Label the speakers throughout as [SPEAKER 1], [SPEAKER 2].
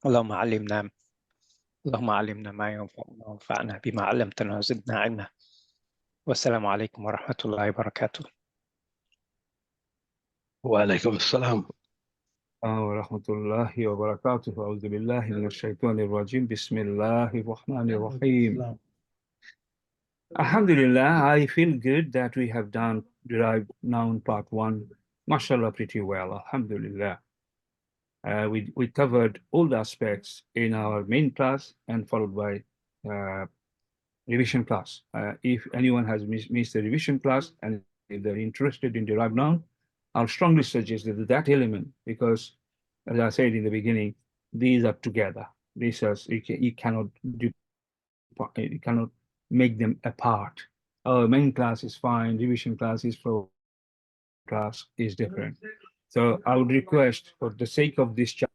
[SPEAKER 1] اللهم علمنا اللهم علمنا ما ينفعنا وانفعنا بما علمتنا وزدنا علما. والسلام عليكم ورحمة الله وبركاته.
[SPEAKER 2] وعليكم السلام
[SPEAKER 3] ورحمة الله وبركاته. أعوذ بالله من الشيطان الرجيم. بسم الله الرحمن الرحيم. Alhamdulillah, I feel good that we have done Derive Noun Part 1, mashallah, pretty well. Alhamdulillah. We covered all the aspects in our main class and followed by revision class. If anyone has missed the revision class and if they're interested in Derive Noun, I'll strongly suggest that element, because as I said in the beginning, these are together. These are, you cannot make them apart. Main class is fine, revision class is for class is different. So I would request, for the sake of this chapter,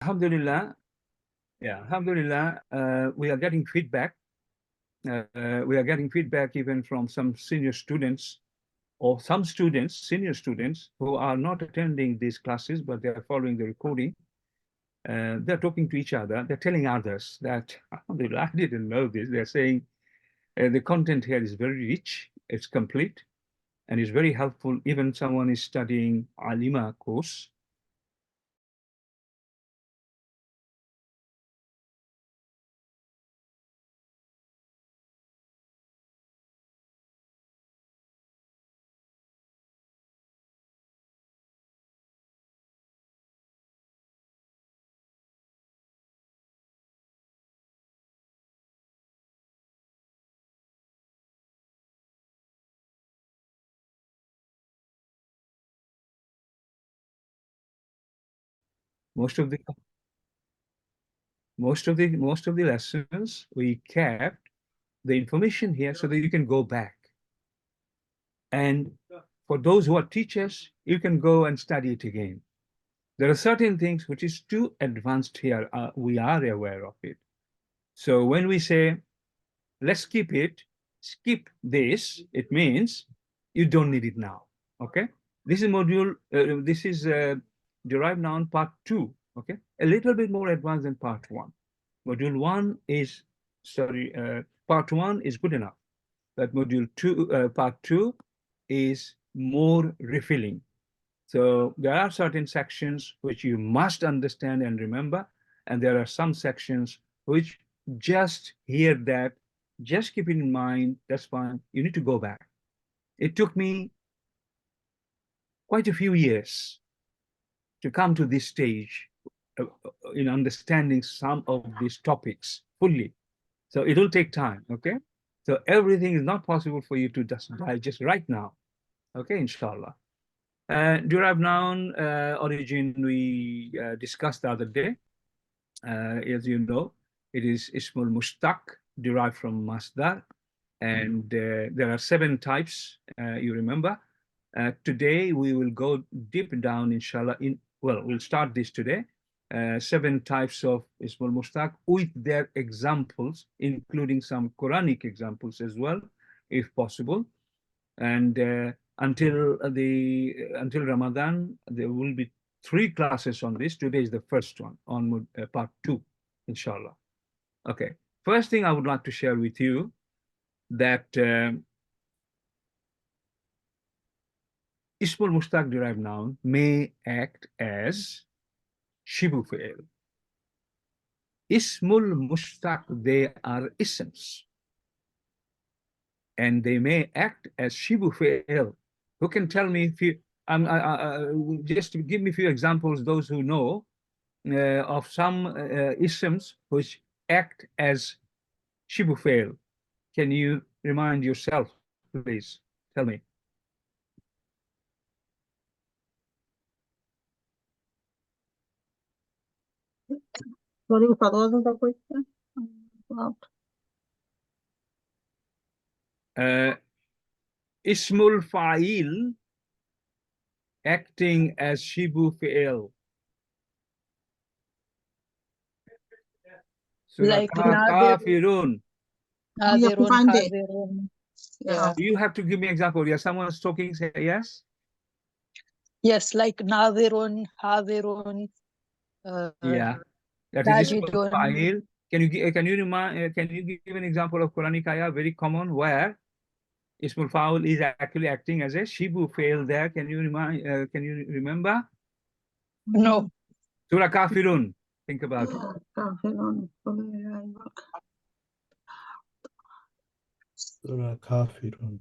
[SPEAKER 3] Alhamdulillah, yeah, Alhamdulillah, we are getting feedback. We are getting feedback even from some senior students, or some students, senior students, who are not attending these classes, but they are following the recording. They're talking to each other. They're telling others that, Alhamdulillah, I didn't know this. They're saying the content here is very rich, it's complete, and is very helpful. Even someone is studying Alima course. Most of the lessons we kept the information here so that you can go back. And for those who are teachers, you can go and study it again. There are certain things which is too advanced here. We are aware of it. So when we say, let's skip it, skip this, it means you don't need it now. Okay? This is module, this is Derived Noun Part 2. Okay? A little bit more advanced than Part 1. Module 1 is, Part 1 is good enough. But module 2, Part 2 is more refilling. So there are certain sections which you must understand and remember, and there are some sections which just hear that, just keep it in mind, that's fine. You need to go back. It took me quite a few years to come to this stage in understanding some of these topics fully. So it will take time, okay? So everything is not possible for you to just digest right now, okay, inshallah. Derived noun origin we discussed the other day. As you know, it is Ismul Mushtaq, derived from Masdar. And there are 7 types, you remember. Today, we will go deep down, inshallah. We'll start this today. 7 types of Ismul Mushtaq with their examples, including some Quranic examples as well, if possible. And until Ramadan, there will be 3 classes on this. Today is the first one on part 2, inshallah. Okay. First thing I would like to share with you that Ismul Mushtaq derived noun may act as shibu fi'il. Ismul Mushtaq, they are isms, and they may act as shibu fi'il. Who can tell me if you, just to give me a few examples, those who know of some isms which act as shibu fi'il. Can you remind yourself, please? Tell me.
[SPEAKER 2] Sorry, what was the question? About
[SPEAKER 3] Ismul Fa'il acting as Shibu Fi'il. Surah
[SPEAKER 4] Like
[SPEAKER 3] Kafirun.
[SPEAKER 2] you have to
[SPEAKER 4] Hadirun,
[SPEAKER 2] find it.
[SPEAKER 4] Hadirun.
[SPEAKER 2] Yeah.
[SPEAKER 3] You have to give me example. Yeah, someone's talking, say yes.
[SPEAKER 4] Yes, like Nadirun, Hadirun,
[SPEAKER 3] Yeah, that is Ismul
[SPEAKER 4] Sajidun.
[SPEAKER 3] Fa'il. Can you give an example of Quranic ayah, very common, where Ismul Fa'il is actually acting as a Shibu Fi'il there? Can you remember?
[SPEAKER 4] No.
[SPEAKER 3] Surah Kafirun. Think about it.
[SPEAKER 2] Kafirun.
[SPEAKER 5] Surah Kafirun.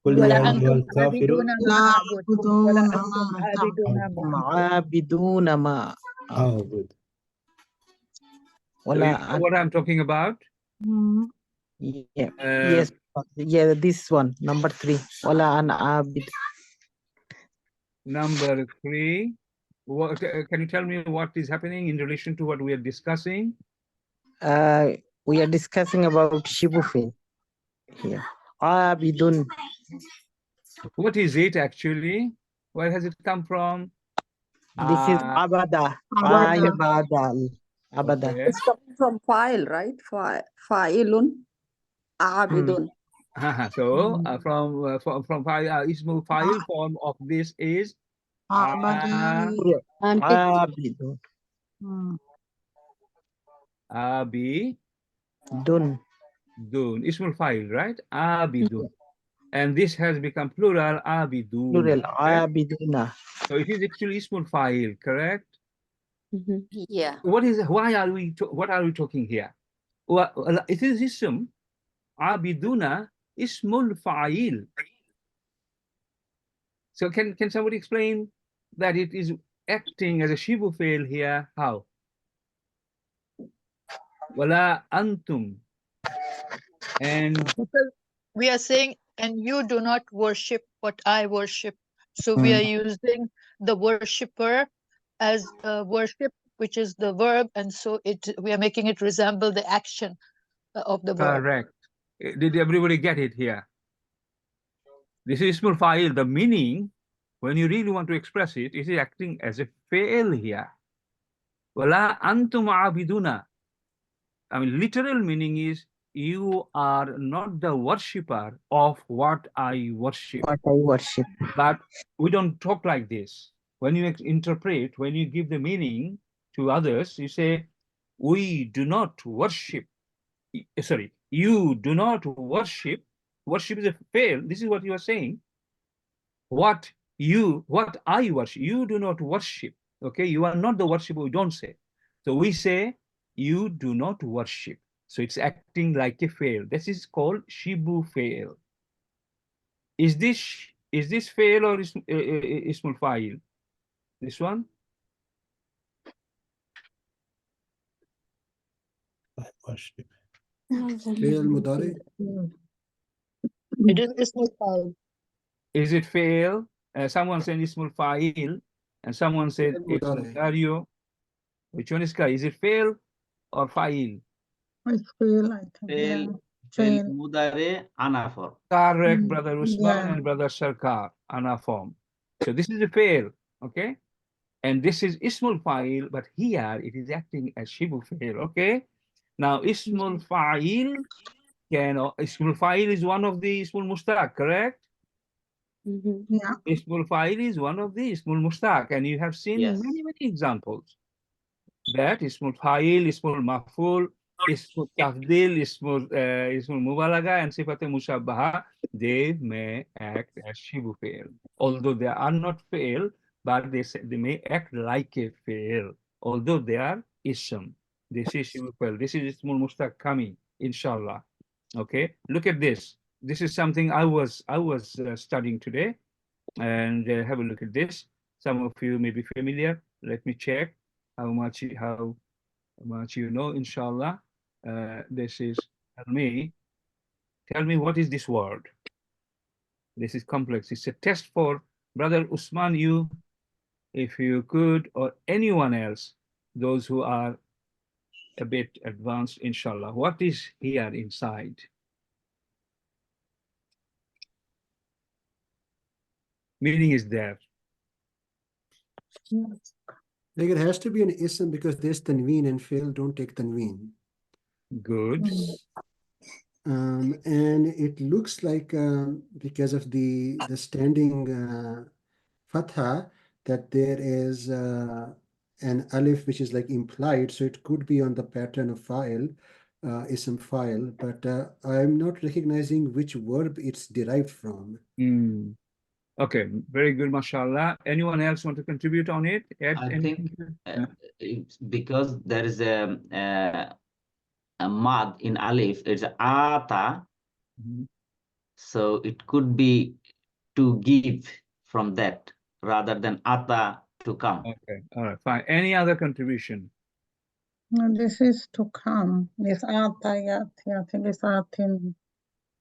[SPEAKER 5] قل
[SPEAKER 4] ولا
[SPEAKER 5] يا أيها
[SPEAKER 4] أنتم
[SPEAKER 5] الكافرون
[SPEAKER 4] عابدون ما
[SPEAKER 2] لا
[SPEAKER 4] أعبد ولا أنتم عابدون ما
[SPEAKER 6] عابدون ما
[SPEAKER 5] أعبد.
[SPEAKER 3] So you
[SPEAKER 6] ولا
[SPEAKER 3] know what I'm talking about?
[SPEAKER 6] yeah,
[SPEAKER 3] Uh,
[SPEAKER 6] yes, yeah, this one number 3 ولا أنا عابد.
[SPEAKER 3] Number 3. What, can you tell me what is happening in relation to what we are discussing?
[SPEAKER 6] We are discussing about Shibufin here. عابدون.
[SPEAKER 3] What is it actually? Where has it come from?
[SPEAKER 6] This is abada.
[SPEAKER 2] Abada.
[SPEAKER 6] Abada. Abada.
[SPEAKER 3] Okay.
[SPEAKER 7] It's coming from file, right? Fa'ilun, abidun.
[SPEAKER 3] So from Ismul Fa'il form of this is
[SPEAKER 2] Abadi.
[SPEAKER 6] Abidun.
[SPEAKER 3] Abidun.
[SPEAKER 6] Dun.
[SPEAKER 3] Ismul Fa'il, right? Abidun. And this has become plural, abidun.
[SPEAKER 6] Plural.
[SPEAKER 3] Okay?
[SPEAKER 6] Abiduna.
[SPEAKER 3] So it is actually Ismul Fa'il, correct?
[SPEAKER 7] Yeah.
[SPEAKER 3] What are we talking here? Well, it is ism. Abiduna Ismul Fa'il. So can somebody explain that it is acting as a Shibu Fail here? How? Wala antum. And
[SPEAKER 4] Because we are saying, and you do not worship what I worship. So we are using the worshipper as worship, which is the verb, and so we are making it resemble the action of the verb.
[SPEAKER 3] correct. Did everybody get it here? This is Ismul Fa'il. The meaning, when you really want to express it, it is acting as a fail here. Wala antum abiduna. I mean, literal meaning is you are not the worshipper of what I worship.
[SPEAKER 6] What I worship.
[SPEAKER 3] But we don't talk like this. When you interpret, when you give the meaning to others, you say, we do not worship. Sorry, you do not worship. Worship is a fail. This is what you are saying. What I worship, you do not worship. Okay, you are not the worshipper. We don't say. So we say, you do not worship. So it's acting like a fail. This is called Shibu fail. Is this fail or is Ismul Fa'il? This one?
[SPEAKER 5] I worship.
[SPEAKER 8] فعل مضارع.
[SPEAKER 4] It is Ismul Fa'il.
[SPEAKER 3] Is it fail? Someone said Ismul Fa'il, and someone said it's Mudario. Which one is correct? Is it fail or Fa'il?
[SPEAKER 2] It's fail, I think.
[SPEAKER 9] Fail,
[SPEAKER 2] Yeah.
[SPEAKER 9] fail,
[SPEAKER 2] Fail.
[SPEAKER 9] mudare, anafor.
[SPEAKER 3] Correct, Brother Usman
[SPEAKER 2] Yeah.
[SPEAKER 3] and Brother Sarkar, Ana form. So this is a fail, okay? And this is Ismul Fa'il, but here it is acting as Shibu fail, okay? Now Ismul Fa'il Ismul Fa'il is one of the Ismul Mustaq, correct?
[SPEAKER 2] Yeah.
[SPEAKER 3] Ismul Fa'il is one of the Ismul Mustaq, and you have seen
[SPEAKER 9] Yes.
[SPEAKER 3] many examples. That Ismul Fa'il, Ismul Maf'ul, Ismul Tafdil, Ismul Mubalaga, and Sifat Mushabbaha, they may act as Shibu fail. Although they are not fail, but they may act like a fail, although they are Ism. This is Shibu fail. This is Ismul Mustaq coming, inshallah. Okay, look at this. This is something I was studying today, and have a look at this. Some of you may be familiar. Let me check how much you know, inshallah. This is, tell me what is this word? This is complex. It's a test for Brother Usman, you, if you could, or anyone else. those who are a bit advanced, inshallah. What is here inside? Meaning is there.
[SPEAKER 8] Like it has to be an ism because there's tanween and fail don't take tanween.
[SPEAKER 3] Good.
[SPEAKER 8] And it looks like because of the standing fatha that there is an alif which is like implied, so it could be on the pattern of file, ism file, but I'm not recognizing which verb it's derived from.
[SPEAKER 3] Okay, very good, mashallah. Anyone else want to contribute on it? Add
[SPEAKER 9] I
[SPEAKER 3] anything?
[SPEAKER 9] think it's because there is a mad in alif, it's ata, so it could be to give from that rather than ata to come.
[SPEAKER 3] Okay, all right, fine. Any other contribution?
[SPEAKER 2] No, this is to come. This atayati. I think it's atin.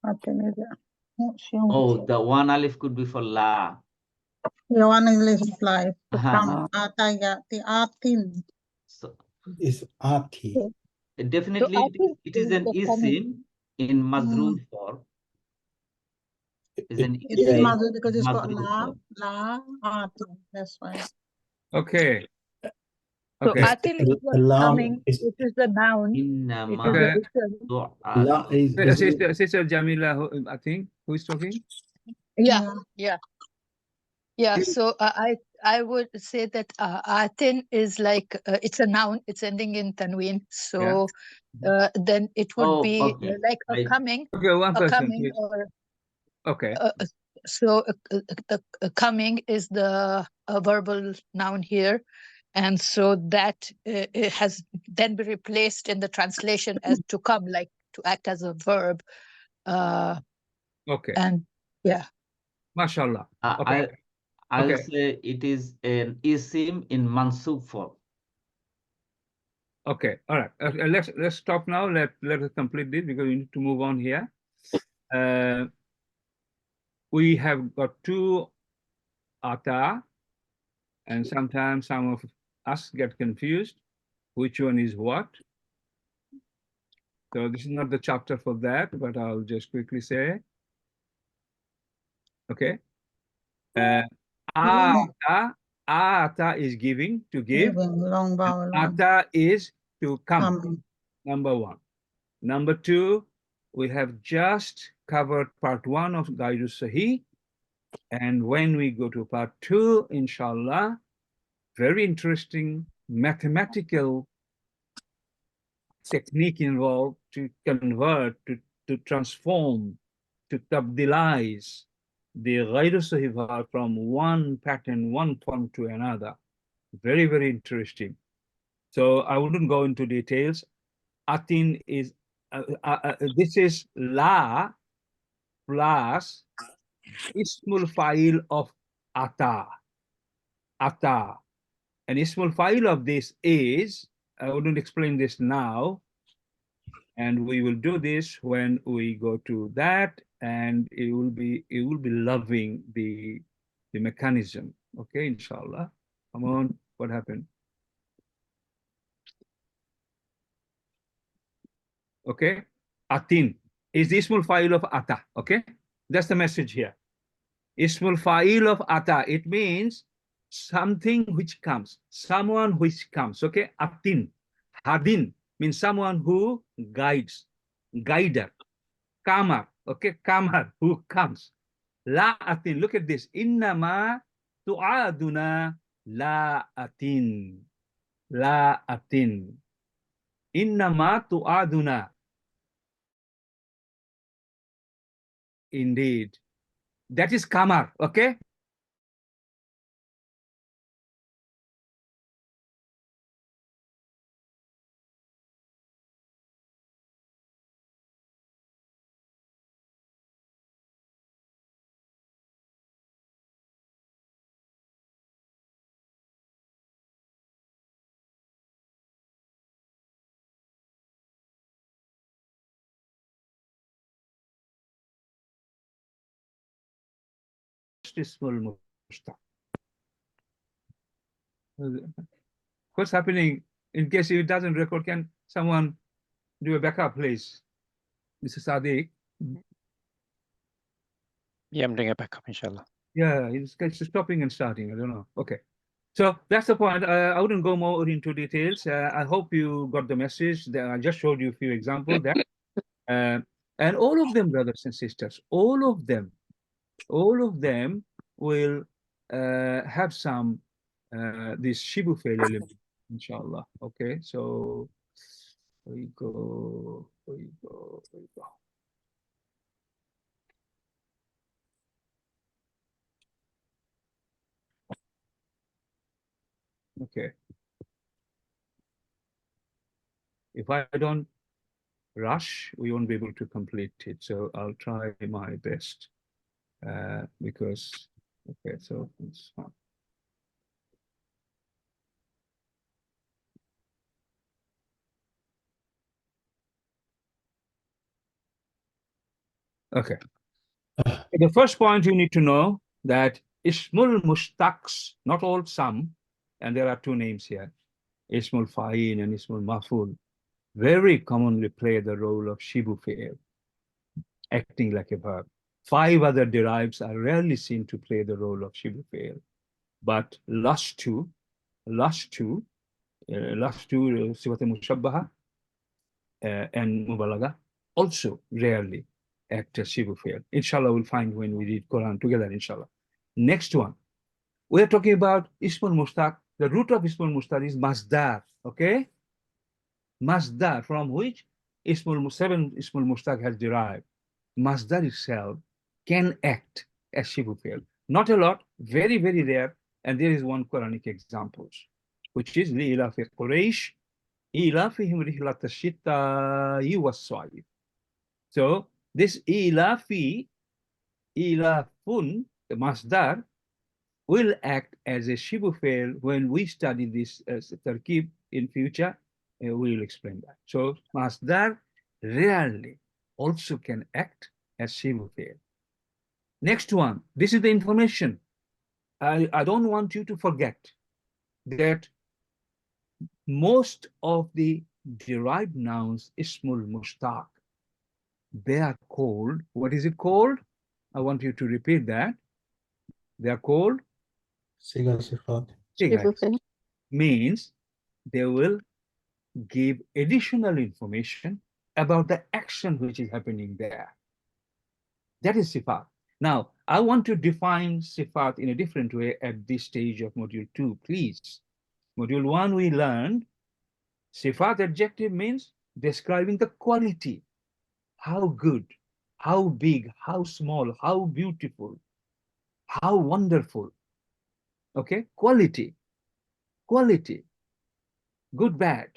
[SPEAKER 2] Atin is it? Not sure.
[SPEAKER 9] Oh, the one alif could be for la.
[SPEAKER 2] The one is life. To
[SPEAKER 9] Uh-huh.
[SPEAKER 2] come. Atayati. Atin.
[SPEAKER 9] So
[SPEAKER 5] Is ati.
[SPEAKER 9] definitely it is an isim in mazrur form. Is an
[SPEAKER 2] It is
[SPEAKER 9] isim
[SPEAKER 2] mazur because it's got
[SPEAKER 9] mazrur
[SPEAKER 2] la.
[SPEAKER 9] form.
[SPEAKER 2] La. Atin. That's why.
[SPEAKER 3] Okay.
[SPEAKER 4] So
[SPEAKER 3] Okay.
[SPEAKER 4] atin is what coming, it is the noun. It is
[SPEAKER 3] Okay.
[SPEAKER 4] the
[SPEAKER 5] La is
[SPEAKER 3] Sister Jamila, I think, who is talking?
[SPEAKER 4] Yeah. So I would say that atin is like it's a noun. It's ending in tanween. So then it would be like a coming.
[SPEAKER 3] Okay, one person,
[SPEAKER 4] coming
[SPEAKER 3] please.
[SPEAKER 4] or
[SPEAKER 3] Okay.
[SPEAKER 4] So coming is the verbal noun here, and so that it has then been replaced in the translation as to come, like to act as a verb.
[SPEAKER 3] Okay.
[SPEAKER 4] And yeah.
[SPEAKER 3] Mashallah. Okay.
[SPEAKER 9] I'll say it is an isim in mansub form.
[SPEAKER 3] Okay, all right. Let's stop now. Let us complete this because we need to move on here. We have got two ata, and sometimes some of us get confused. Which one is what? So this is not the chapter for that, but I'll just quickly say. Okay. Ata is giving, to give.
[SPEAKER 2] Long vowel.
[SPEAKER 3] Ata is to come. Number one. Number two, we have just covered part one of Guidus Sahih. And when we go to part two, inshallah, very interesting mathematical technique involved to convert, to transform, to tabdilize the Guidus Sahih from one pattern, one form to another. Very, very interesting. So I wouldn't go into details. Atin is, this is la plus ismul fa'il of ata. Ata. And ismul fa'il of this is, I wouldn't explain this now, and we will do this when we go to that, and it will be loving the mechanism. Okay, inshallah. Come on, what happened? Okay, atin is the ismul fa'il of ata. Okay, that's the message here. Ismul fa'il of ata, it means something which comes, someone which comes. Okay, atin. Hadin means someone who guides, guider. Kamar, okay, kamar, who comes. La atin, look at this. Innama tu'aduna la atin. La atin. Innama tu'aduna. Indeed. That is kamar, okay? What's happening? In case it doesn't record, can someone do a backup, please? Mr. Sadiq.
[SPEAKER 1] Yeah, I'm doing it back up, inshallah.
[SPEAKER 3] Yeah, it's stopping and starting. I don't know. Okay. So that's the point. I wouldn't go more into details. I hope you got the message. That I just showed you a few examples there. And all of them, brothers and sisters, all of them will have some this shibu fail element, inshallah. Okay, so we go. Okay. If I don't rush, we won't be able to complete it. So I'll try my best because, okay, so it's fine. Okay. The first point you need to know that Ismul Mushtaqs, not all, some, and there are two names here, Ismul Fa'in and Ismul Maf'ul, very commonly play the role of Shibu Fi'il, acting like a verb. 5 other derives are rarely seen to play the role of Shibu Fi'il, but last two, Sifat Mushabbaha and Mubalaga also rarely act as Shibu Fi'il. Inshallah, we'll find when we read Quran together, inshallah. Next one, we are talking about Ismul Mushtaq. The root of Ismul Mushtaq is Masdar, okay? Masdar, from which Ismul Mushtaq has derived. Masdar itself can act as Shibu Fi'il. Not a lot, very, very rare, and there is one Quranic example, which is Li'ilafi Quraysh, Ilafihim Rihlat ash-shita'i was-sayf. So this Ilafun, the Masdar, will act as a Shibu Fi'il when we study this tarkib in future. We will explain that. So Masdar rarely also can act as Shibu Fi'il. Next one, this is the information. I don't want you to forget that most of the derived nouns, Ismul Mushtaq, they are called, what is it called? I want you to repeat that. They are called
[SPEAKER 5] Siga Sifat.
[SPEAKER 3] Siga. Means they will give additional information about the action which is happening there. That is Sifat. Now, I want to define Sifat in a different way at this stage of Module 2, please. Module 1, we learned Sifat adjective means describing the quality. How good, how big, how small, how beautiful, how wonderful. Okay, quality. Good, bad.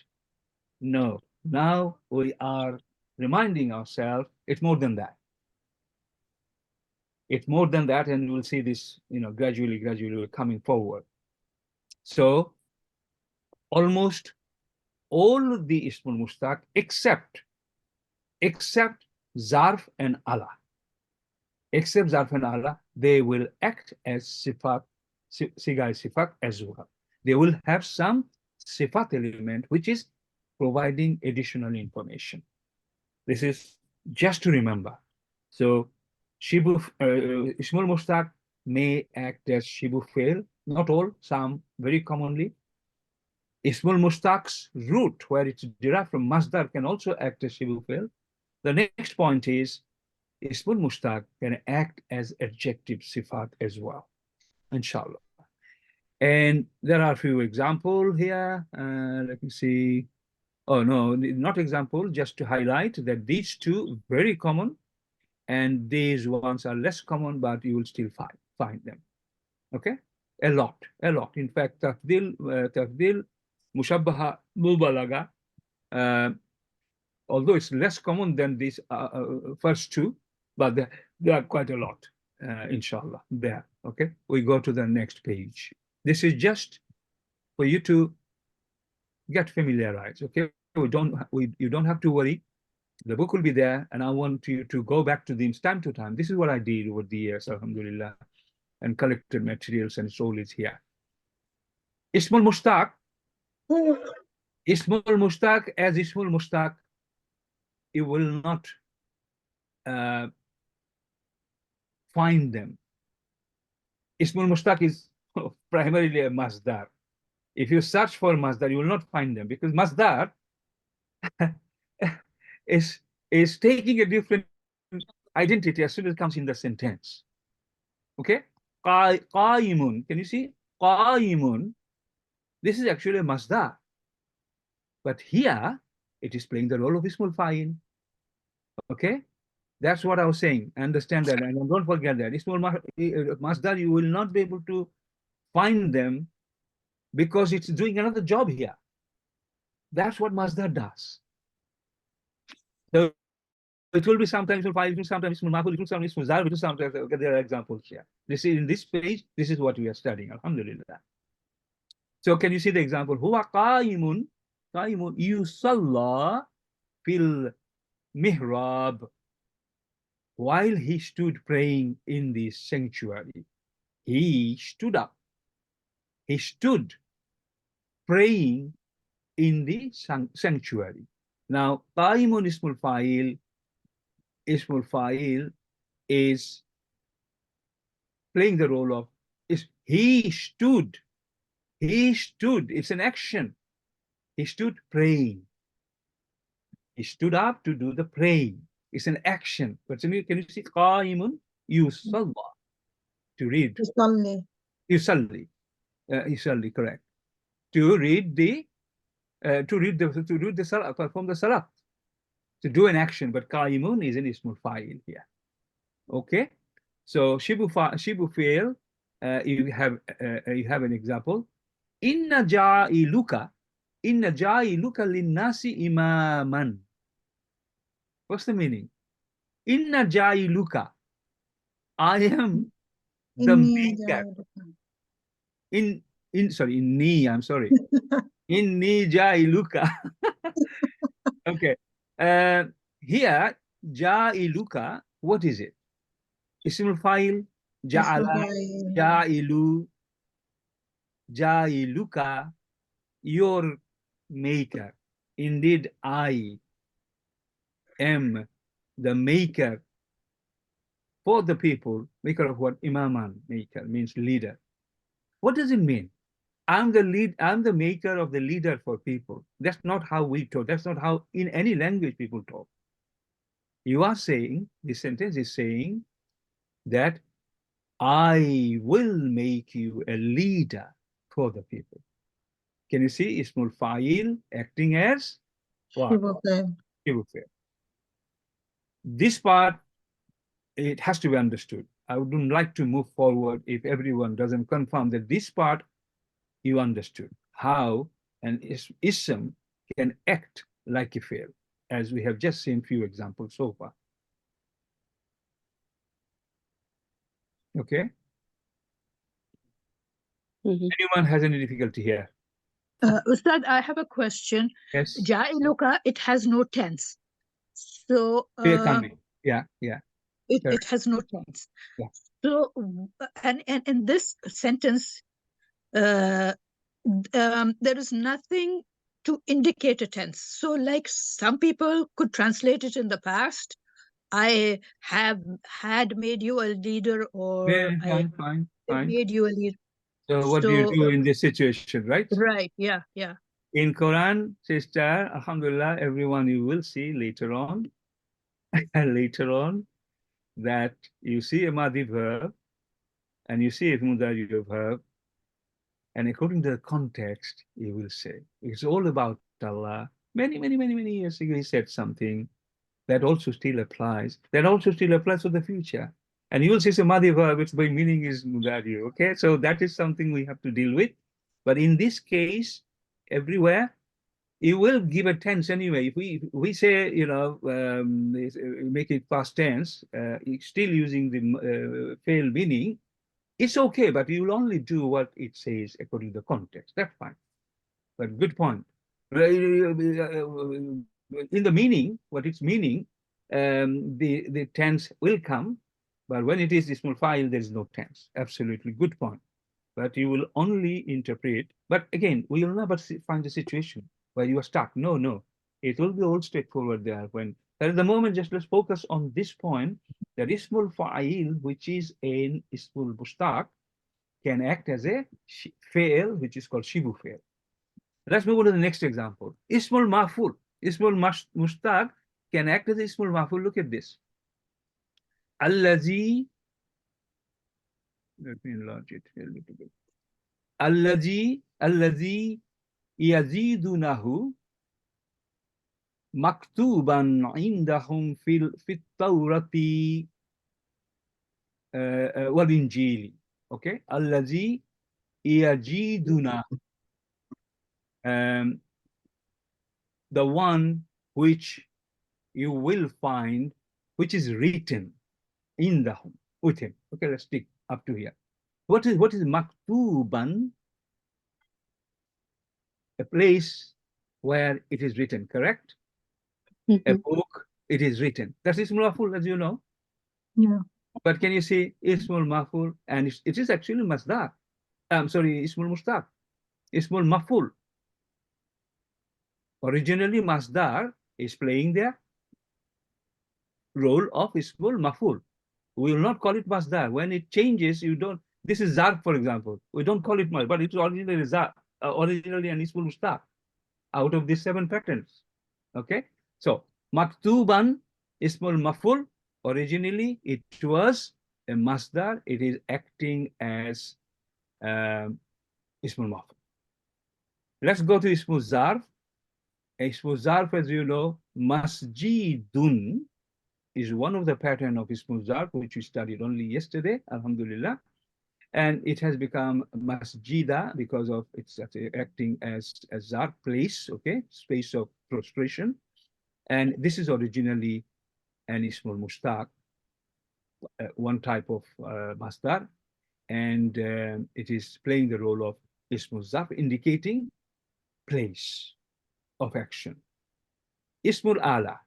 [SPEAKER 3] No, now we are reminding ourselves it's more than that. It's more than that, and we'll see this, gradually coming forward. So almost all the Ismul Mushtaq except Zarf and Allah. Except Zarf and Allah, they will act as Sifat, Siga Sifat as well. They will have some Sifat element, which is providing additional information. This is just to remember. So Ismul Mushtaq may act as Shibu Fi'il, not all, some very commonly. Ismul Mushtaq's root, where it's derived from Masdar, can also act as Shibu Fi'il. The next point is Ismul Mushtaq can act as adjective Sifat as well, inshallah. And there are a few examples here. Let me see. Oh, no, not example, just to highlight that these two very common, and these ones are less common, but you will still find them. Okay? A lot. In fact, Tafdil, Mushabbaha, Mubalaga, although it's less common than these first two, but there are quite a lot, inshallah, there. Okay? We go to the next page. This is just for you to get familiarized, okay? You don't have to worry. The book will be there, and I want you to go back to them time to time. This is what I did over the years, Alhamdulillah, and collected materials, and it's always here. Ismul Mushtaq Ismul Mushtaq, as Ismul Mushtaq, you will not find them. Ismul Mushtaq is primarily a masdar. If you search for masdar, you will not find them, because masdar is taking a different identity as soon as it comes in the sentence. Okay? Qa'imun. Can you see? Qa'imun. This is actually a masdar. But here, it is playing the role of Ismul Fa'il. Okay? That's what I was saying. Understand that, and don't forget that. Ismul masdar, you will not be able to find them because it's doing another job here. That's what masdar does. So it will be sometimes Ismul Fa'il, sometimes Ismul Maf'ul, sometimes Ismul Zarf, sometimes there are examples here. This is in this page, this is what we are studying. Alhamdulillah. So can you see the example? Huwa qa'imun yusalla fil mihrab. While he stood praying in the sanctuary, he stood up. He stood praying in the sanctuary. Now, qa'imun ismul fa'il is playing the role of, he stood. He stood. It's an action. He stood praying. He stood up to do the praying. It's an action. But can you see qa'imun yusalla, to read? Yusalli. Yusalli, correct. To read the salat, perform the salat, to do an action. But qa'imun is an ismul fa'il here. Okay. So shibu fi'l, you have an example. Inna ja'iluka linnasi imaman. What's the meaning? Inna ja'iluka. I am the maker. I'm sorry. Inni ja'iluka. Okay. Here, ja'iluka, what is it? Ismul fa'il, ja'ala, ja'ilu, ja'iluka, your maker. Indeed, I am the maker for the people. Maker of what? Imaman. Maker means leader. What does it mean? I'm the maker of the leader for people. That's not how we talk. That's not how in any language people talk. You are saying, this sentence is saying that I will make you a leader for the people. Can you see Ismul Fa'il acting as what? This part, it has to be understood. I wouldn't like to move forward if everyone doesn't confirm that this part you understood, how an ism can act like a fi'l, as we have just seen few examples so far. Okay. Anyone has any difficulty here?
[SPEAKER 4] Ustad, I have a question.
[SPEAKER 3] Yes.
[SPEAKER 4] Ja'iluka, it has no tense. So
[SPEAKER 3] yeah.
[SPEAKER 4] It has no tense.
[SPEAKER 3] Yeah.
[SPEAKER 4] So and in this sentence, there is nothing to indicate a tense. So like some people could translate it in the past. I have had made you a leader, or
[SPEAKER 3] Yeah, fine.
[SPEAKER 4] made you a leader.
[SPEAKER 3] So what do you do in this situation, right?
[SPEAKER 4] Right, yeah.
[SPEAKER 3] In Quran, sister, Alhamdulillah, everyone, you will see later on, that you see a Madi verb and you see a Mudari verb, and according to the context, you will say, it's all about Allah. Many years ago, he said something that also still applies. That also still applies for the future. And you will see some other verb, which by meaning is Mudari. Okay, so that is something we have to deal with. But in this case, everywhere, you will give a tense anyway. If we say, make it past tense, still using the fail meaning, it's okay, but you will only do what it says according to the context. That's fine. But good point. In the meaning, what it's meaning, the tense will come, but when it is Ismul Fa'il, there is no tense. Absolutely good point. But you will only interpret. But again, we will never find the situation. where you are stuck. No, no. It will be all straightforward there. When at the moment, just let's focus on this point, that Ismul Fa'il, which is an Ismul Mustaq, can act as a fail, which is called Shibu fail. Let's move on to the next example. Ismul Maful. Ismul Mustaq can act as Ismul Maful. Look at this. Allazi. Let me enlarge it a little bit. Allazi yazidunahu maktuban indahum fit tawrati wal injili. Okay, allazi yajiduna, the one which you will find, which is written in the with him. Okay, let's stick up to here. What is maktuban? A place where it is written, correct? A book, it is written. That's Ismul Maful, as you know.
[SPEAKER 2] Yeah.
[SPEAKER 3] But can you see Ismul Maful? And it is actually Masdar. I'm sorry, Ismul Mustaq. Ismul Maful. Originally, Masdar is playing the role of Ismul Maful. We will not call it Masdar. When it changes, you don't. This is Zarf, for example. We don't call it Masdar, but it's originally Zarf, originally an Ismul Mustaq out of these 7 patterns. Okay, so Maktuban Ismul Maful. Originally, it was a Masdar. It is acting as Ismul Maful. Let's go to Ismul Zarf. Ismul Zarf, as you know, Masjidun is one of the pattern of Ismul Zarf, which we studied only yesterday, Alhamdulillah. And it has become Masjida because of it's acting as a Zarf, place, okay, space of prostration. And this is originally an Ismul Mustaq, one type of Masdar. And it is playing the role of Ismul Zarf, indicating place of action. Ismul Ala.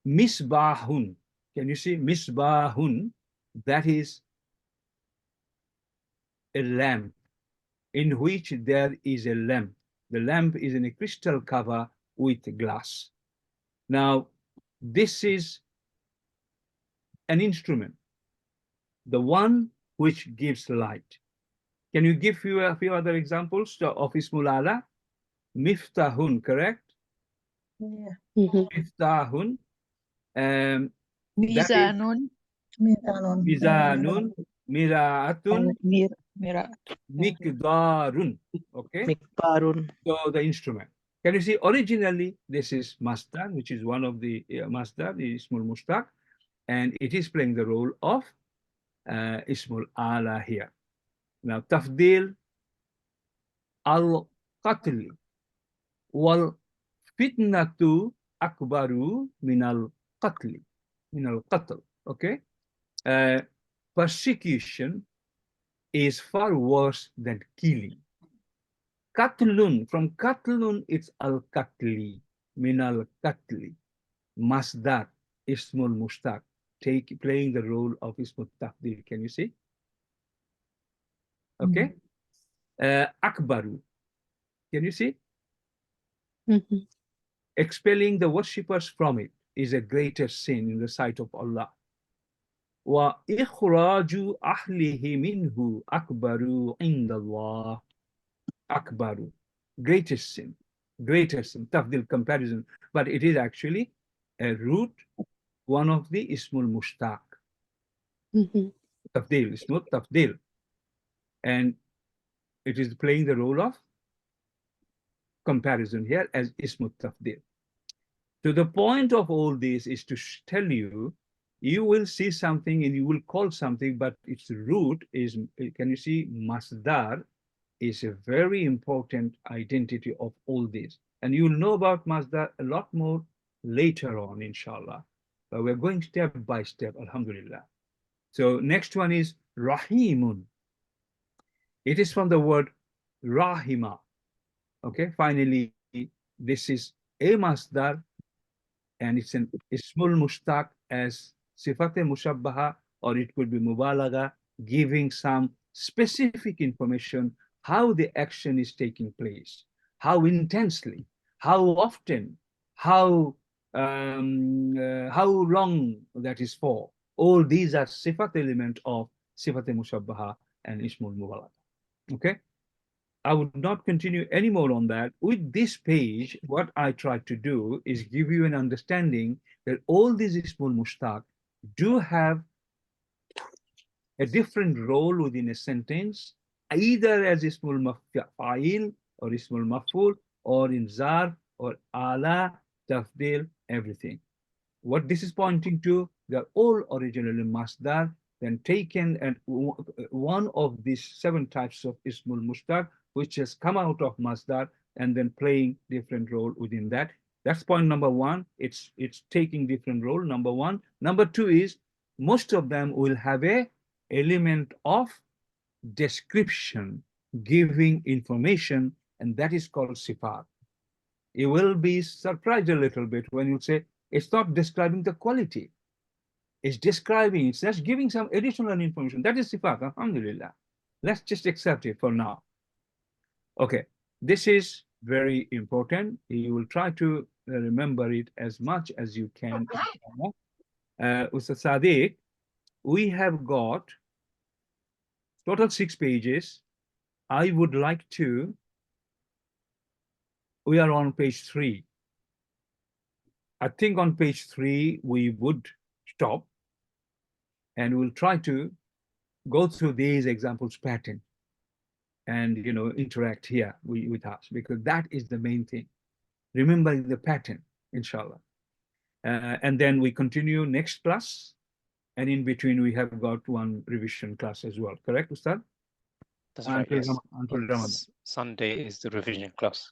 [SPEAKER 3] Misbahun. Can you see Misbahun? That is a lamp in which there is a lamp. The lamp is in a crystal cover with glass. Now, this is an instrument, the one which gives light. Can you give you a few other examples of Ismul Ala? Miftahun, correct?
[SPEAKER 2] Yeah.
[SPEAKER 3] Miftahun.
[SPEAKER 4] Mizanun.
[SPEAKER 3] Mizanun, Miraatun,
[SPEAKER 4] Miraat.
[SPEAKER 3] Mikdarun. Okay,
[SPEAKER 6] Mikbarun.
[SPEAKER 3] so the instrument. Can you see originally this is Masdar, which is one of the Masdar, the Ismul Mustaq, and it is playing the role of Ismul Ala here. Now, Tafdil al-Qatl wal fitnatu akbaru minal qatli. Minal qatl. Okay. Persecution is far worse than killing. Qatlun, from Qatlun, it's al-Qatli, min al-Qatli. Masdar, Ismul Mustaq, playing the role of Ismul Tafdil. Can you see? Okay. Akbaru, can you see? Expelling the worshippers from it is a greater sin in the sight of Allah. Wa ikhraju ahlihi minhu akbaru indallah. Akbaru, greatest sin, Tafdil comparison, but it is actually a root, one of the Ismul Mustaq. Tafdil, Ismul Tafdil. And it is playing the role of comparison here as Ismul Tafdil. So the point of all this is to tell you, you will see something and you will call something, but its root is, can you see, Masdar is a very important identity of all this. And you will know about Masdar a lot more later on, inshallah. But we're going step by step, Alhamdulillah. So next one is Rahimun. It is from the word Rahima. Okay, finally, this is a Masdar, and it's an Ismul Mustaq as Sifat Mushabbaha, or it could be Mubalaga, giving some specific information how the action is taking place, how intensely, how often, how long that is for. All these are sifat element of sifat mushabbaha and ismul mubalagha. Okay, I would not continue any more on that. With this page, what I try to do is give you an understanding that all these ismul mushtaq do have a different role within a sentence, either as ismul fa'il or ismul maf'ul, or in zarf or ala, tafdil, everything. What this is pointing to, they're all originally masdar, then taken, and one of these 7 types of ismul mushtaq, which has come out of masdar and then playing different role within that. That's point number 1. It's taking different role, number 1. Number 2 is most of them will have a element of description, giving information, and that is called sifat. You will be surprised a little bit when you say it's not describing the quality. It's describing, it's just giving some additional information. That is sifat, alhamdulillah. Let's just accept it for now. Okay, this is very important. You will try to remember it as much as you can. Ustad Sadiq, we have got total 6 pages. I would like to, we are on page 3. I think on page 3, we would stop and we'll try to go through these examples pattern and, you know, interact here with us, because that is the main thing. Remembering the pattern, inshallah. And then we continue next class. And in between, we have got one revision class as well. Correct, Ustad?
[SPEAKER 1] That's right, yes. Sunday is the revision class.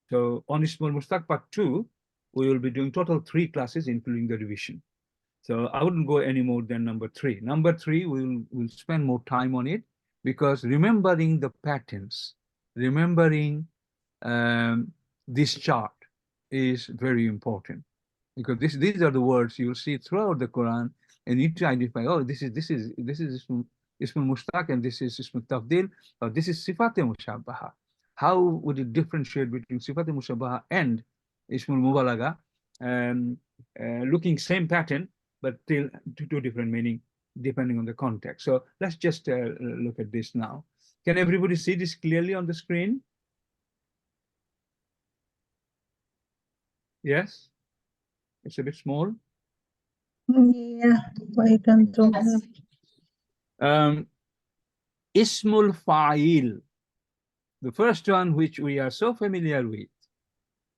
[SPEAKER 3] So on Ismul Mushtaq part 2, we will be doing total 3 classes, including the revision. So I wouldn't go any more than number 3. Number 3, we'll spend more time on it, because remembering the patterns, remembering this chart is very important, because these are the words you'll see throughout the Quran, and you need to identify, oh, this is Ismul Mushtaq, and this is Ismul Tafdil, or this is Sifat Mushabbaha. How would it differentiate between Sifat Mushabbaha and Ismul Mubalagha? Looking same pattern, but still 2 different meaning depending on the context. So let's just look at this now. Can everybody see this clearly on the screen? Yes? It's a bit small.
[SPEAKER 2] Yeah, I can do
[SPEAKER 3] Ismul Fa'il, the first one which we are so familiar with.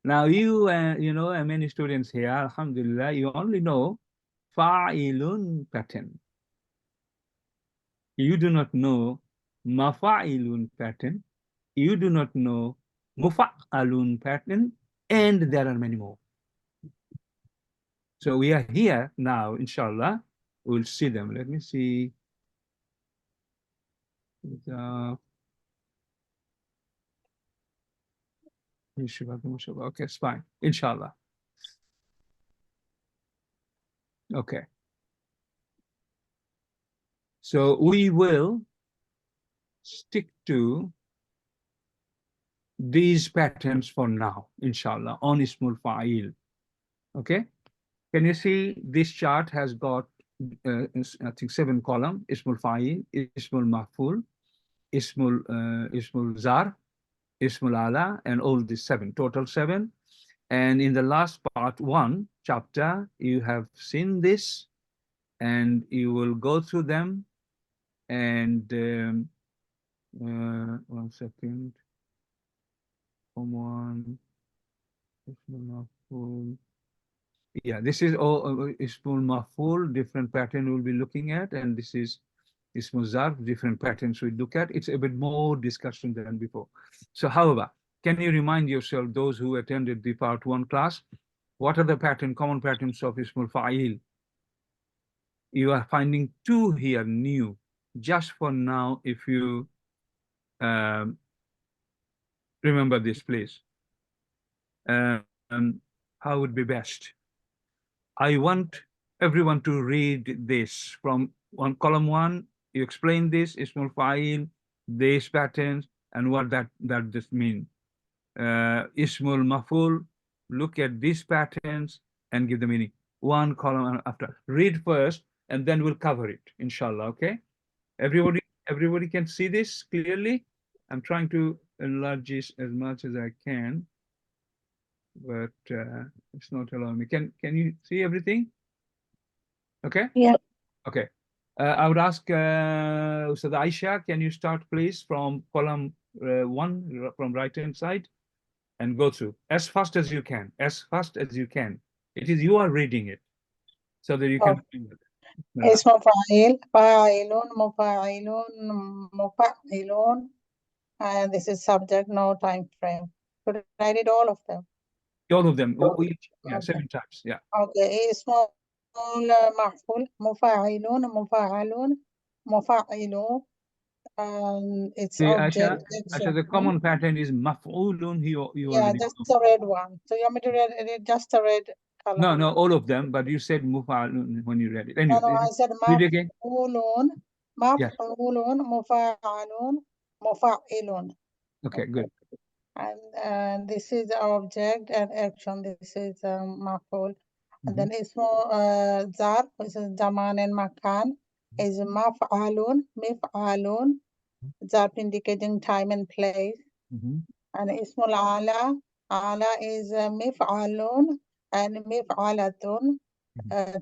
[SPEAKER 3] Now you, you know, many students here, alhamdulillah, you only know Fa'ilun pattern. You do not know Mafa'ilun pattern. You do not know Mufa'alun pattern, and there are many more. So we are here now, inshallah, we'll see them. Let me see. Okay, it's fine, inshallah. Okay. So we will stick to these patterns for now, inshallah, on Ismul Fa'il. Okay. Can you see this chart has got, I think 7 columns: Ismul Fa'il, Ismul Maf'ul, Ismul Zar, Ismul Ala, and all these 7, total 7. And in the last part 1 chapter, you have seen this, and you will go through them. And 1 second. Ismul Maf'ul. Yeah, this is all Ismul Maf'ul, different pattern we'll be looking at, and this is Ismul Zarf, different patterns we look at. It's a bit more discussion than before. So, however, can you remind yourself, those who attended the part 1 class, what are the common patterns of Ismul Fa'il? You are finding 2 here new, just for now, if you remember this, please. How would be best? I want everyone to read this from column 1. You explain this, Ismul Fa'il, these patterns, and what that just mean. Ismul maf'ul, look at these patterns and give the meaning. One column after. Read first, and then we'll cover it, inshallah, okay? Everybody can see this clearly? I'm trying to enlarge this as much as I can, but it's not allowing me. Can you see everything? Okay?
[SPEAKER 4] Yeah.
[SPEAKER 3] Okay. I would ask Ustad Aisha, can you start please from column 1 from right-hand side and go through as fast as you can, as fast as you can. It is you are reading it so that you can.
[SPEAKER 2] اسم فاعل فاعل مفاعل مفعل, and this is subject, no time frame. Should I read all of them?
[SPEAKER 3] All of them, each, yeah,
[SPEAKER 2] Okay.
[SPEAKER 3] 7 times, yeah.
[SPEAKER 2] Okay, اسم مفعول مفاعل مفاعل مفعل, and its
[SPEAKER 3] See,
[SPEAKER 2] object.
[SPEAKER 3] Aisha, the common pattern is maf'ulun. You
[SPEAKER 2] Yeah,
[SPEAKER 3] already
[SPEAKER 2] just
[SPEAKER 3] know.
[SPEAKER 2] the red one. So you want me to read just the red color?
[SPEAKER 3] No, all of them, but you said mufa'alun when you read it. Anyway,
[SPEAKER 2] No, I said
[SPEAKER 3] read again.
[SPEAKER 2] maf'ulun,
[SPEAKER 3] Yeah.
[SPEAKER 2] maf'ulun, mufa'alun, mufa'ilun.
[SPEAKER 3] Okay, good.
[SPEAKER 2] And this is the object and action. This is maf'ul. And then ismu zarf, which is zaman and makan, is maf'alun, mif'alun, zarf indicating time and place. And ismul ala is mif'alun and mif'alatun,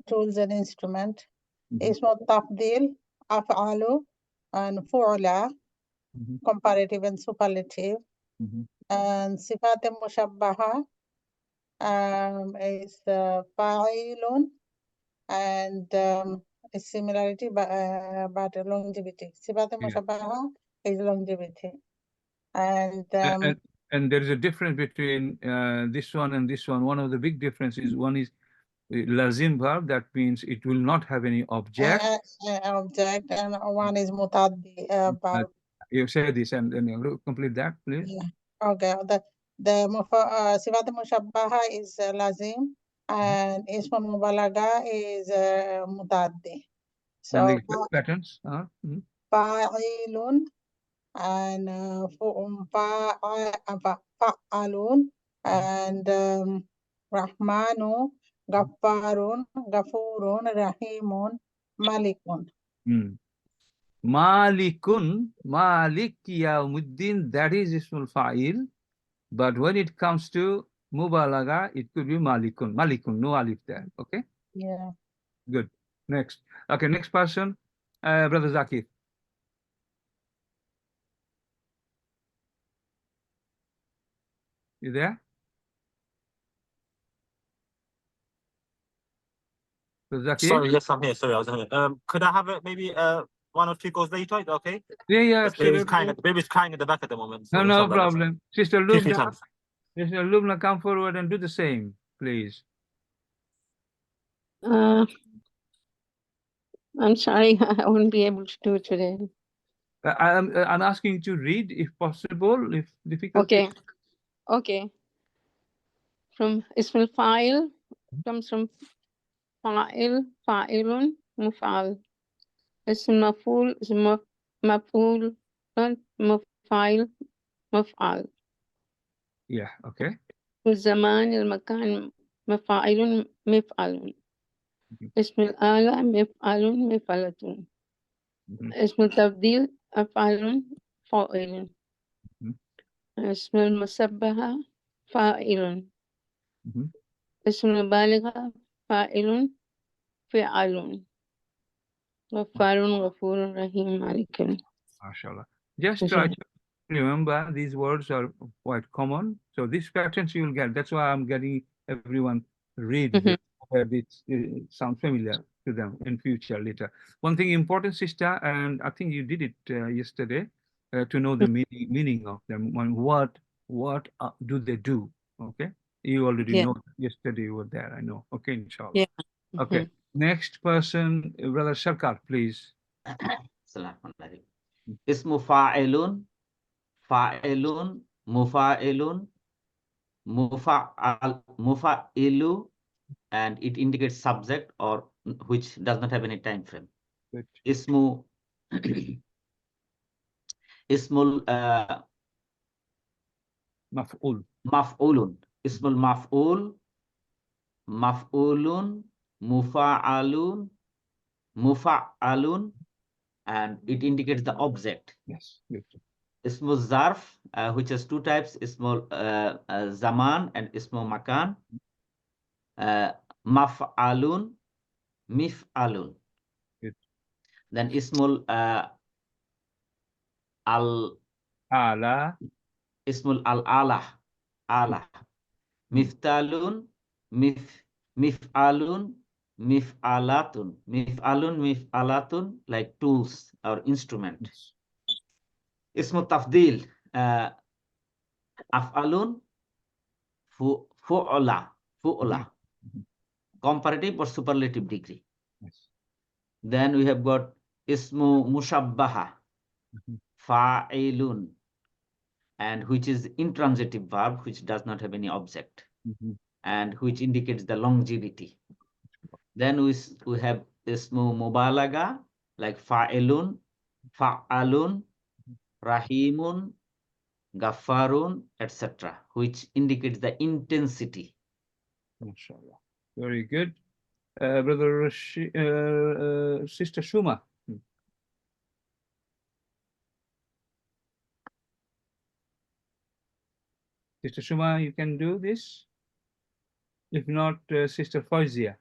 [SPEAKER 2] tools and instrument. Ismul tafdil, af'alu, and fu'la, comparative and superlative. And sifat mushabbaha is fa'ilun, and similarity but longevity. Sifat mushabbaha is longevity. And
[SPEAKER 3] there is a difference between this one and this one. One of the big differences, one is lazim verb, that means it will not have any object.
[SPEAKER 2] Object, and one is mutaddi verb.
[SPEAKER 3] You say this and complete that, please.
[SPEAKER 2] Yeah. Okay. The sifat mushabbaha is lazim, and ism mubalaga is mutaddi. So
[SPEAKER 3] And the patterns are
[SPEAKER 2] fa'ilun and fa'alun and rahmanu, gaffarun, gafurun, rahimun, malikun.
[SPEAKER 3] Malikun, Malik Yawmuddin, that is ismul fa'il. But when it comes to mubalaga, it could be Malikun. Malikun, no alif there. Okay?
[SPEAKER 2] Yeah.
[SPEAKER 3] Good. Next. Okay, next person. Brother Zakir. You there? Brother Zakir?
[SPEAKER 10] Sorry, yes, I'm here. Sorry, I was here. Could I have it maybe 1 or 2 goals later? Is that okay?
[SPEAKER 3] Yeah,
[SPEAKER 10] Baby's
[SPEAKER 3] absolutely.
[SPEAKER 10] crying at the back at the moment. So
[SPEAKER 3] No problem. Sister
[SPEAKER 10] 50
[SPEAKER 3] Lubna,
[SPEAKER 10] times.
[SPEAKER 3] Sister Lubna, come forward and do the same, please.
[SPEAKER 11] I'm sorry, I wouldn't be able to do it today.
[SPEAKER 3] I'm asking you to read, if possible, if difficult.
[SPEAKER 11] Okay. From ismul fa'il comes from fa'il, fa'ilun, muf'al. Ism maf'ul is maf'ul, muf'al, muf'al.
[SPEAKER 3] Yeah, okay.
[SPEAKER 11] الزمان المكان مفاعل مفعل. اسم الآلة مفعل مفعلة. اسم التبديل أفعال فاعل. اسم المشبهة فاعل. اسم المبالغة فاعل فعال. غفار غفور رحيم مالك.
[SPEAKER 3] MashaAllah. Just try to remember these words are quite common. So these patterns you will get. That's why I'm getting everyone read this, where it sounds familiar to them in future later. One thing important, sister, and I think you did it yesterday, to know the meaning of them. What do they do? Okay, you already know. Yesterday you were there. I know. Okay, inshallah.
[SPEAKER 11] Yeah.
[SPEAKER 3] Okay. Next person, Brother Sarkar, please.
[SPEAKER 9] Ismu fa'ilun, fa'ilun, mufa'ilun, mufa'ilu, and it indicates subject or which does not have any time frame. Ismul
[SPEAKER 3] Maf'ul.
[SPEAKER 9] Maf'ulun. Ismul maf'ul, maf'ulun, mufa'alun, mufa'alun, and it indicates the object.
[SPEAKER 3] Yes, good.
[SPEAKER 9] Ismul zarf, which has two types, ismul zaman and ismul makan. Maf'alun, mif'alun.
[SPEAKER 3] Good.
[SPEAKER 9] Then ismul
[SPEAKER 3] Ala.
[SPEAKER 9] ismul al-alah, alah. Miftalun, mif'alun, mif'alatun. Mif'alun, mif'alatun, like tools or instrument.
[SPEAKER 3] Yes.
[SPEAKER 9] Ismu tafdil, af'alun, fu'la. Comparative or superlative degree.
[SPEAKER 3] Yes.
[SPEAKER 9] Then we have got ismu mushabbaha, fa'ilun, and which is intransitive verb, which does not have any object, and which indicates the longevity. Then we have ismu mubalaga, like fa'ilun, fa'alun, rahimun, gaffarun, etc., which indicates the intensity.
[SPEAKER 3] MashaAllah. Very good. Brother Sister Shuma. Sister Shuma, you can do this. If not, Sister Fauzia.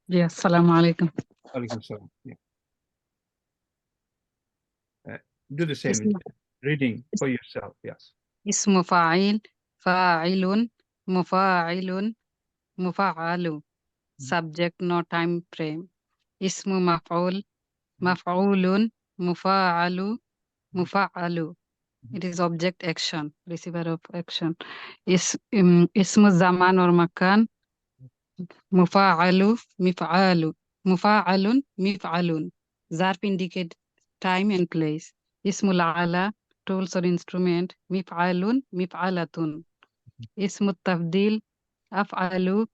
[SPEAKER 12] Yes, Assalamu alaikum.
[SPEAKER 3] Alaikum salam. Yeah. Do the same reading for yourself. Yes.
[SPEAKER 12] اسم فاعل فاعل مفاعل مفعل subject no time frame اسم مفعول مفعول مفاعل مفعل it is object action receiver of action اسم الزمان or مكان مفاعل مفعال مفاعل مفعل ظرف indicate time and place اسم العلا tools or instrument مفعال مفعلة اسم التفضيل أفعل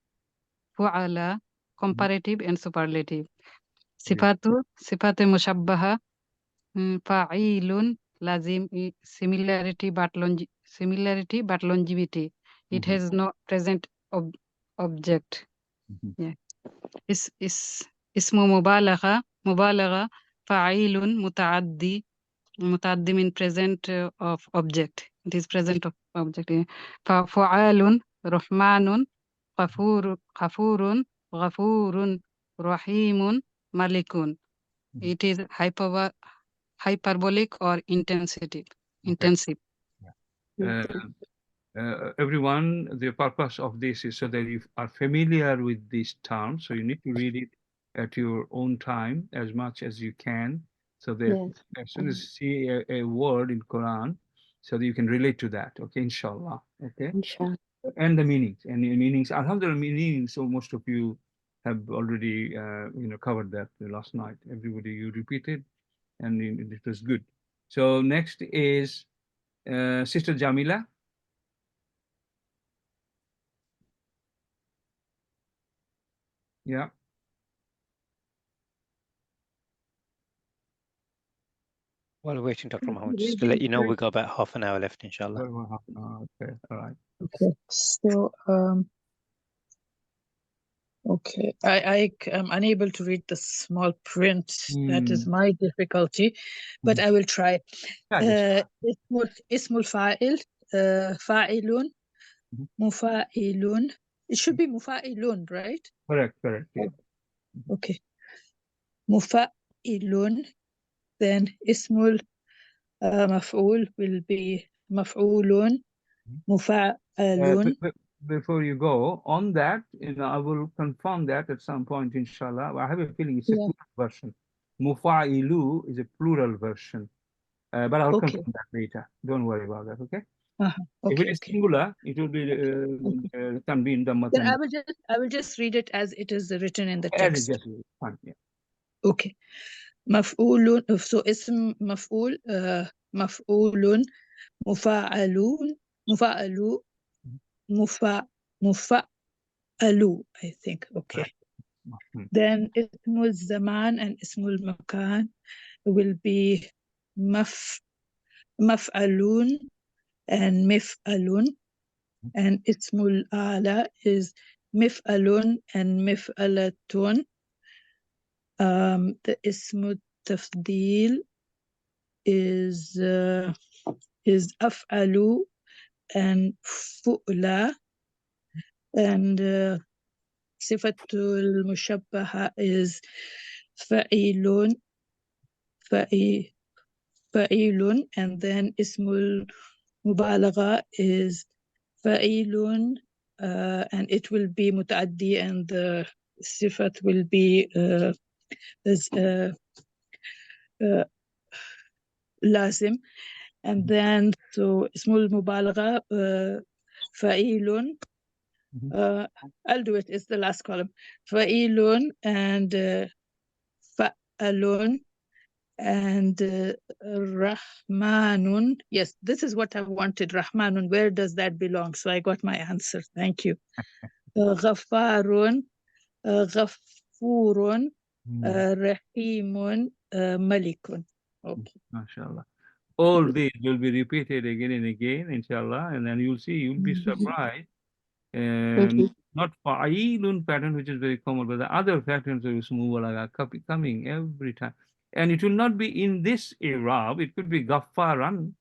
[SPEAKER 12] فعل comparative and superlative صفات مشبهة فعيل لازم similarity but longevity it has no present object yeah. اسم مبالغة فعيل متعدي mean present of object it is present of object ففعال رحمن غفور رحيم ملك it is hyperbolic or intensive.
[SPEAKER 3] Everyone, the purpose of this is so that you are familiar with these terms, so you need to read it at your own time as much as you can, so that as soon as you see a word in Quran, so that you can relate to that. Okay, inshallah. Okay.
[SPEAKER 11] Inshallah.
[SPEAKER 3] And the meanings, Alhamdulillah, meanings. So most of you have already, covered that last night. Everybody, you repeated, and it was good. So next is Sister Jamila. Yeah.
[SPEAKER 1] While we're waiting, Dr. Mohammed, just to let you know, we've got about half an hour left, inshallah.
[SPEAKER 3] Okay, all right.
[SPEAKER 4] Okay, so okay, I am unable to read the small print. That is my difficulty, but I will try. Ismul fa'il, fa'ilun, mufa'ilun. It should be mufa'ilun, right?
[SPEAKER 3] Correct. Yeah.
[SPEAKER 4] Okay. Mufa'ilun. Then ismul maf'ul will be maf'ulun, mufa'alun.
[SPEAKER 3] Before you go on that, I will confirm that at some point, inshallah. I have a feeling it's a plural version. Mufa'ilu is a plural version, but I'll confirm that later. Don't worry about that. Okay. If it is singular, it will be tanbeen damma.
[SPEAKER 4] Then I will just read it as it is written in the text.
[SPEAKER 3] Fine, yeah.
[SPEAKER 4] Okay. Maf'ulun. So ism maf'ul, maf'ulun, mufa'alun, mufa'alu, mufa'alu, I think. Okay. Then ismul zaman and ismul makan will be maf'alun, and mif'alun, and ismul ala is mif'alun and mif'alatun. The ismul tafdil is af'alu and fu'la, and sifatul mushabbaha is fa'ilun, fa'ilun, and then ismul mubalagha is fa'ilun, and it will be mutaaddi, and the sifat will be lazim. And then so ismul mubalagha fa'ilun, I'll do it, it's the last column. Fa'ilun and fa'alun and rahmanun. Yes, this is what I wanted, rahmanun. Where does that belong? So I got my answer. Thank you. Ghafarun, ghafurun, rahimun, malikun. Okay.
[SPEAKER 3] MashaAllah. All these will be repeated again and again, inshallah, and then you'll see, you'll be surprised. And not fa'ilun pattern, which is very common, but the other patterns of ismul coming every time. And it will not be in this i'rab, it could be ghafaran,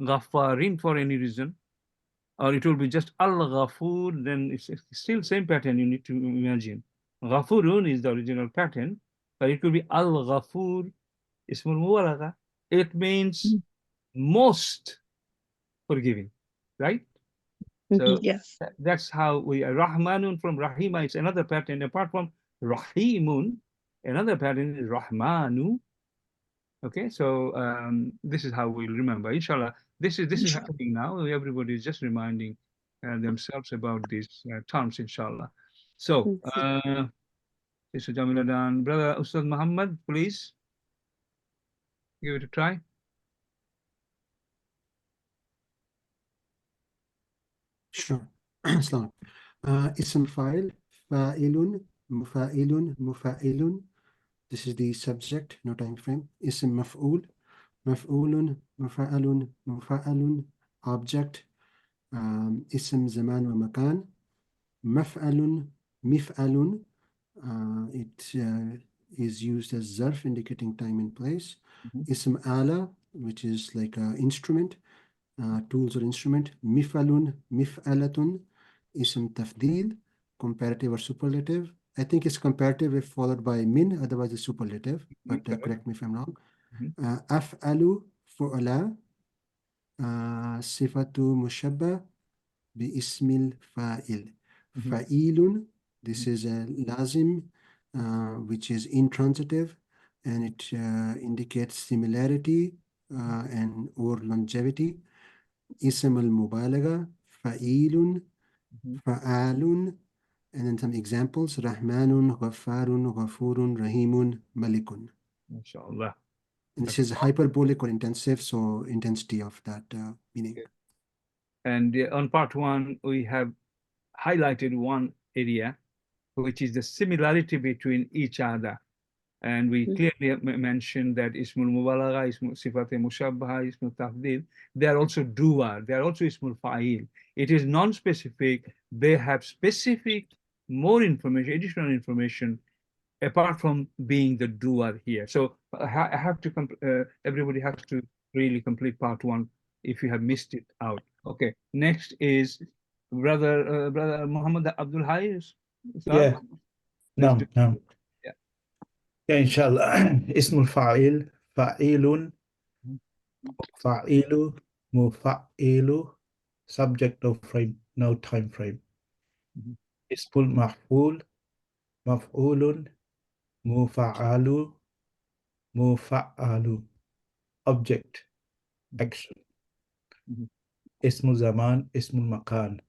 [SPEAKER 3] ghafarin for any reason, or it will be just al-ghafur, then it's still same pattern you need to imagine. Ghafurun is the original pattern, but it could be al-ghafur, ismul mubalagha. It means most forgiving, right? So
[SPEAKER 4] yes,
[SPEAKER 3] that's how we are. Rahmanun from Rahima is another pattern. Apart from Rahimun, another pattern is Rahmanu. Okay, so this is how we'll remember. Inshallah, this is happening now. Everybody is just reminding themselves about these terms, inshallah. So, Mr. Jamiladan, brother Ustad Muhammad, please give it a try.
[SPEAKER 8] Sure. Islam. Ism file, fa'ilun, mufa'ilun, mufa'ilun. This is the subject, no time frame. Ism maf'ul, maf'ulun, mufa'alun, mufa'alun. Object, ism zaman wa makan. Maf'alun, mif'alun. It is used as zarf, indicating time and place. Ism ala, which is like an instrument. Tools or instrument. Mif'alun, mif'alatun, ism tafdil, comparative or superlative. I think it's comparative if followed by min, otherwise it's superlative, but correct me if I'm wrong. Af'alu, fu'ala, sifatu mushabba bi ismil fa'il. Fa'ilun, this is a lazim, which is intransitive, and it indicates similarity and or longevity. Ism al-mubalagha, fa'ilun, fa'alun, and then some examples: Rahmanun, Ghafarun, Ghafurun, Rahimun, Malikun.
[SPEAKER 3] MashaAllah.
[SPEAKER 8] And this is hyperbolic or intensive, so intensity of that meaning.
[SPEAKER 3] And on part one, we have highlighted one area, which is the similarity between each other. And we clearly mentioned that Ismul Mubalagha, Ismul Sifat Mushabbaha, Ismul Tafdil, they are also duar, they are also Ismul Fa'il. It is non-specific, they have specific, more information, additional information, apart from being the duar here. So I have to, everybody has to really complete part one if you have missed it out. Okay, next is brother Muhammad Abdul Hayes.
[SPEAKER 5] Yeah. No. Yeah, inshallah. Ismul fa'il, fa'ilun, fa'ilu, mufa'ilu, subject of frame, no time frame. Ismul maf'ul, maf'ulun, mufa'alu, mufa'alu, object, action. Ismul zaman, ismul makan,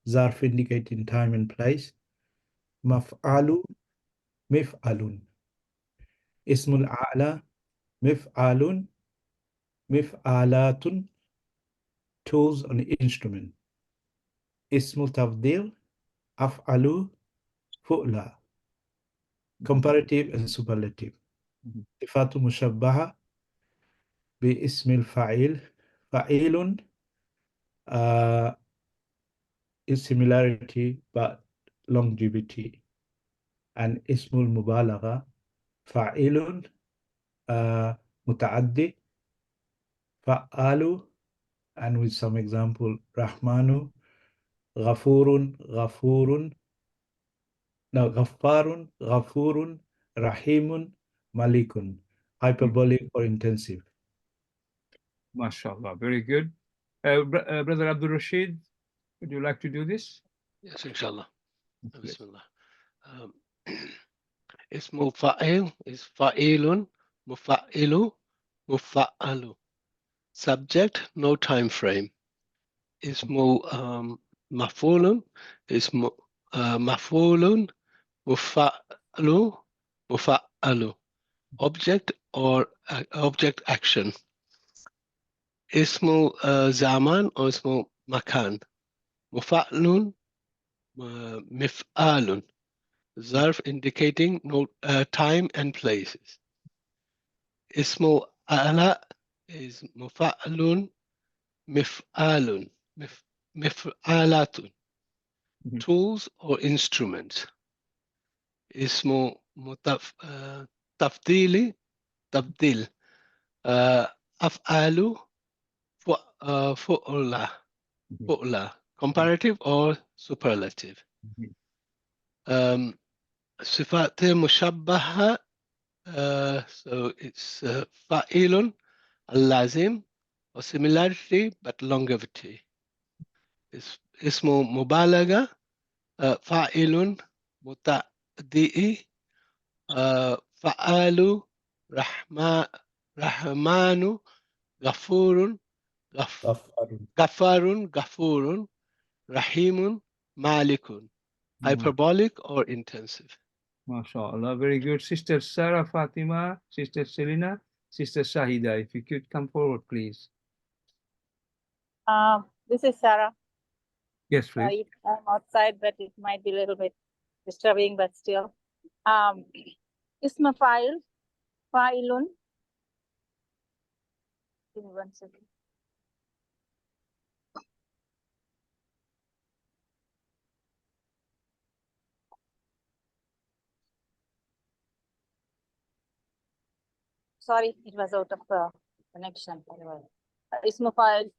[SPEAKER 5] zarf indicating time and place. Maf'alu, mif'alun. Ismul a'la, mif'alun, mif'alatun, tools and instrument. Ismul tafdil, af'alu, fu'la, comparative and superlative. Sifatu mushabbaha bi ismil fa'il, fa'ilun, is similarity but longevity. And ismul mubalagha fa'ilun muta'addi fa'alu, and with some example rahmanu ghafurun ghaffarun rahimun malikun, hyperbolic or intensive.
[SPEAKER 3] MashaAllah, very good. Brother Abdul Rashid, would you like to do this?
[SPEAKER 13] Yes, inshallah.
[SPEAKER 3] Please.
[SPEAKER 13] Bismillah. Ismu fa'il is fa'ilun, mufa'ilu, mufa'alu. Subject, no time frame. Ismu maf'ulun is maf'ulun, mufa'alu, mufa'alu. Object or object action. Ismu zaman or ismu makan. Mufa'alun, mif'alun. Zarf indicating no time and places. Ismu ala is mufa'alun, mif'alun, mif'alatun. Tools or instruments. Ismu tafdili, tabdil. Af'alu, fu'la. Comparative or superlative. Sifat mushabbaha, so it's fa'ilun, al-lazim, or similarity but longevity. Ismu mubalaga, fa'ilun, muta'di'i, fa'alu, rahmanu, ghafurun, ghafurun, rahimun, malikun. Hyperbolic or intensive.
[SPEAKER 3] MashaAllah, very good. Sister Sarah Fatima, Sister Selina, Sister Shahida, if you could come forward, please.
[SPEAKER 14] This is Sarah.
[SPEAKER 3] Yes, please.
[SPEAKER 14] I'm outside, but it might be a little bit disturbing, but still. Isma fa'il, fa'ilun. Give me 1 second. Sorry, it was out of connection. Isma fa'il,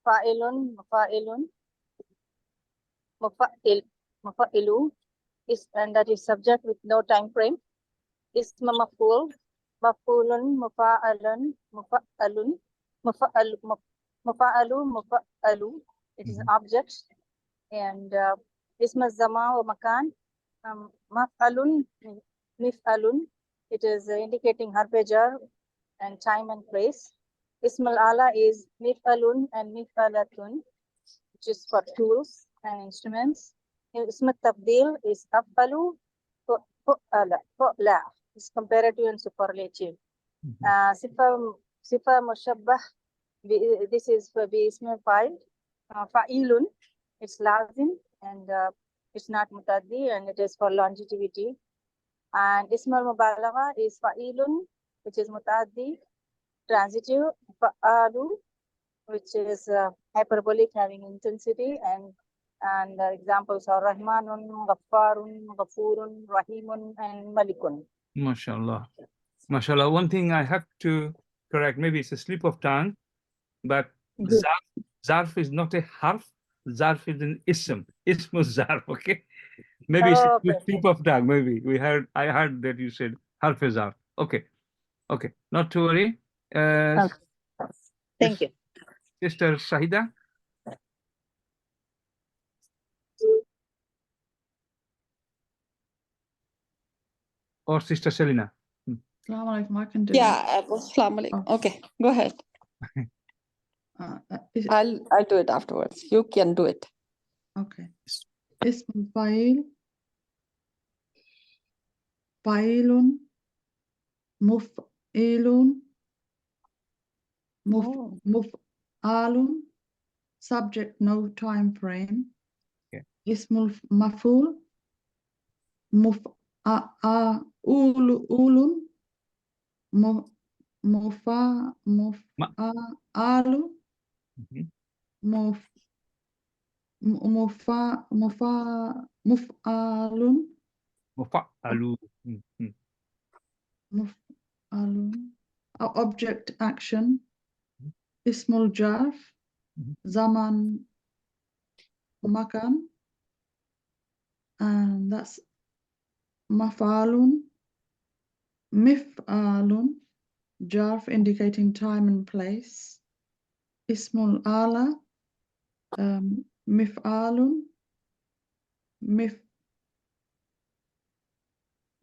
[SPEAKER 14] fa'ilun, mufa'ilun, mufa'ilu is, and that is subject with no time frame. Isma maf'ul, maf'ulun, mufa'alun, mufa'alun, mufa'alu. It is an object. And isma zama or makan, maf'alun, mif'alun. It is indicating harfajar and time and place. Ismal ala is mif'alun and mif'alatun, which is for tools and instruments. Ismat tabdil is af'alu, fu'la, is comparative and superlative. Sifa mushabbah, this is for the ismal fa'il. Fa'ilun, it's lazim and it's not mutaddi, and it is for longevity. And ismal mubalagha is fa'ilun, which is mutaddi, transitive, fa'alu, which is hyperbolic, having intensity, and examples are rahmanun, ghaffarun, ghafurun, rahimun, and malikun.
[SPEAKER 3] MashaAllah. MashaAllah. One thing I have to correct, maybe it's a slip of tongue, but zarf is not a harf. Zarf is an ism. Ismu zarf, okay? Maybe it's a slip of tongue. Maybe I heard that you said harf is zarf. Okay. Okay. Not to worry.
[SPEAKER 14] Thank you.
[SPEAKER 3] Sister Shahida. Or Sister Selina.
[SPEAKER 7] Assalamu alaikum, I can do it. Assalamu alaikum. Okay, go ahead. I'll do it afterwards. You can do it.
[SPEAKER 15] Okay. Ism fa'il, fa'ilun, muf'ilun, muf'alun, subject no time frame.
[SPEAKER 3] Okay.
[SPEAKER 15] Ismul maf'ul, muf'ulun, mufa'alu, muf mufa mufa muf'alun
[SPEAKER 3] Mufa'alu.
[SPEAKER 15] muf'alun object action ismul jarf zaman makan, and that's maf'alun mif'alun jarf indicating time and place, ismul ala mif'alun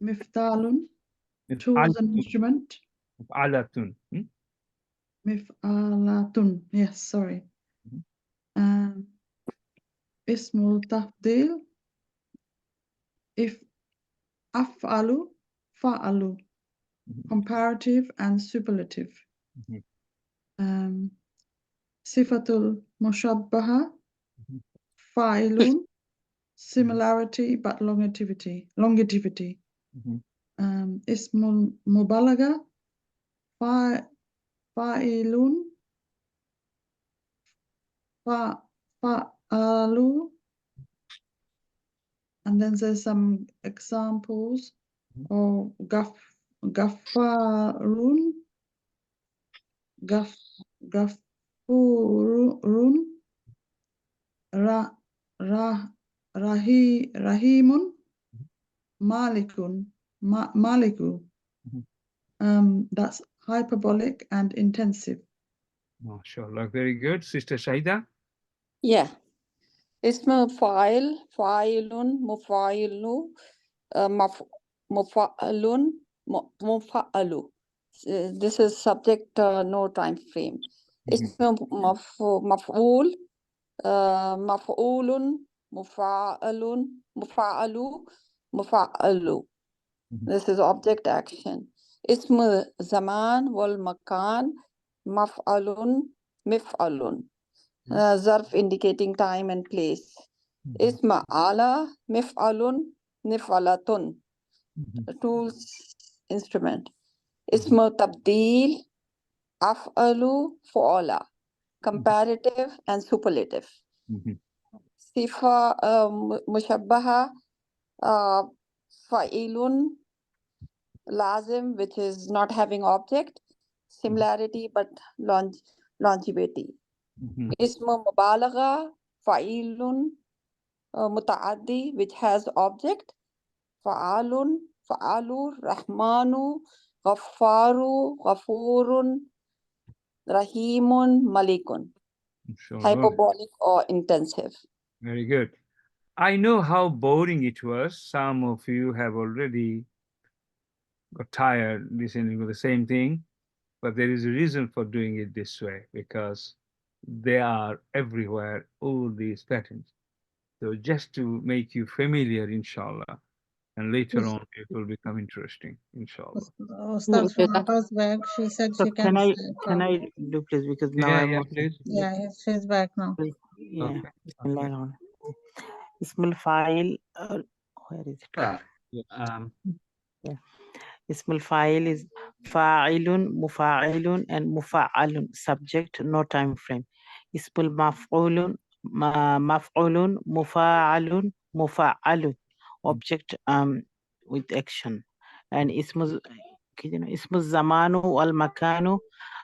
[SPEAKER 15] miftalun tools and instrument,
[SPEAKER 3] Muf'alatun.
[SPEAKER 15] mif'alatun, yes, sorry. Ismul tafdil if af'alu fa'alu, comparative and superlative. Sifatul mushabbaha fa'ilun, similarity but longevity. Ismul mubalaga fa'ilun fa'alu, and then there's some examples of gaffarun gafurun rahimun maliku. That's hyperbolic and intensive.
[SPEAKER 3] MashaAllah, very good. Sister Shaida?
[SPEAKER 7] Yeah. Ismu fa'il, fa'ilun, mufa'ilun, mufa'alun, mufa'alu. This is subject, no time frame. Ismu maf'ul, maf'ulun, mufa'alun, mufa'alu, mufa'alu. This is object action. Ismu zaman wal makan, maf'alun, mif'alun. Zarf indicating time and place. Isma ala, mif'alun, mif'alatun. Tools, instrument. Isma tabdil, af'alu, fu'ala. Comparative and superlative. Sifa mushabbaha, fa'ilun, lazim, which is not having object. Similarity but longevity. Ismu mubalagha, fa'ilun, muta'addi, which has object. Fa'alun, fa'alu, rahmanu, ghaffaru, ghafurun, rahimun, malikun. Hyperbolic or intensive.
[SPEAKER 3] Very good. I know how boring it was. Some of you have already got tired listening to the same thing, but there is a reason for doing it this way, because they are everywhere, all these patterns. So just to make you familiar, inshallah, and later on it will become interesting, inshallah.
[SPEAKER 2] Ustaz Munafa's back. She said
[SPEAKER 6] So
[SPEAKER 2] she
[SPEAKER 6] can
[SPEAKER 2] can.
[SPEAKER 6] I do please, because now I'm also
[SPEAKER 3] please.
[SPEAKER 2] Yeah, she's back now.
[SPEAKER 6] yeah. Bismillah. Ismul fa'il, where is it? Yeah. Ismul fa'il is fa'ilun, mufa'ilun, and mufa'alun. Subject, no time frame. Ismul maf'ulun, maf'ulun, mufa'alun, mufa'alun. Object with action. And ismul zamanu wal makanu,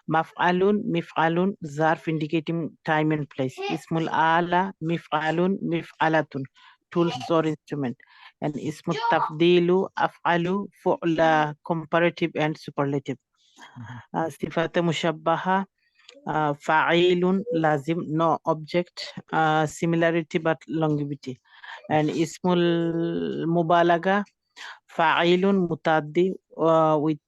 [SPEAKER 6] maf'alun, mif'alun, zarf indicating time and place. Ismul ala, mif'alun, mif'alatun. Tools or instrument. And ismul tafdilu, af'alu, fu'la, comparative and superlative. Sifat mushabbaha, fa'ilun, lazim, no object, similarity but longevity. And ismul mubalaga, fa'ilun, mutaddi, with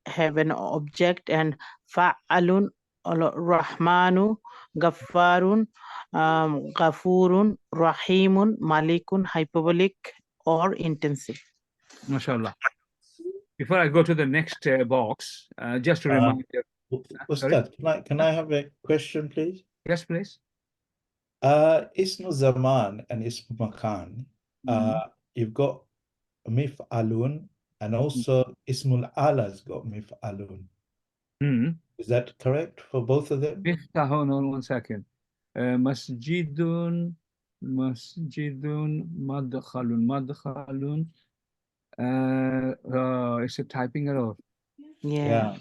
[SPEAKER 6] have an object, and fa'alun, rahmanu, gaffarun, ghafurun, rahimun, malikun, hyperbolic or intensive.
[SPEAKER 3] MashaAllah. Before I go to the next box, just to remind you.
[SPEAKER 5] Ustad, can I have a question, please?
[SPEAKER 3] Yes, please.
[SPEAKER 5] Ismu Zaman and Ismu Makan, you've got Mif'alun, and also Ismul Ala's got Mif'alun. Is that correct for both of them?
[SPEAKER 3] Hold on 1 second. Masjidun, madkhalun, madkhalun. It's a typing error.
[SPEAKER 6] Yeah.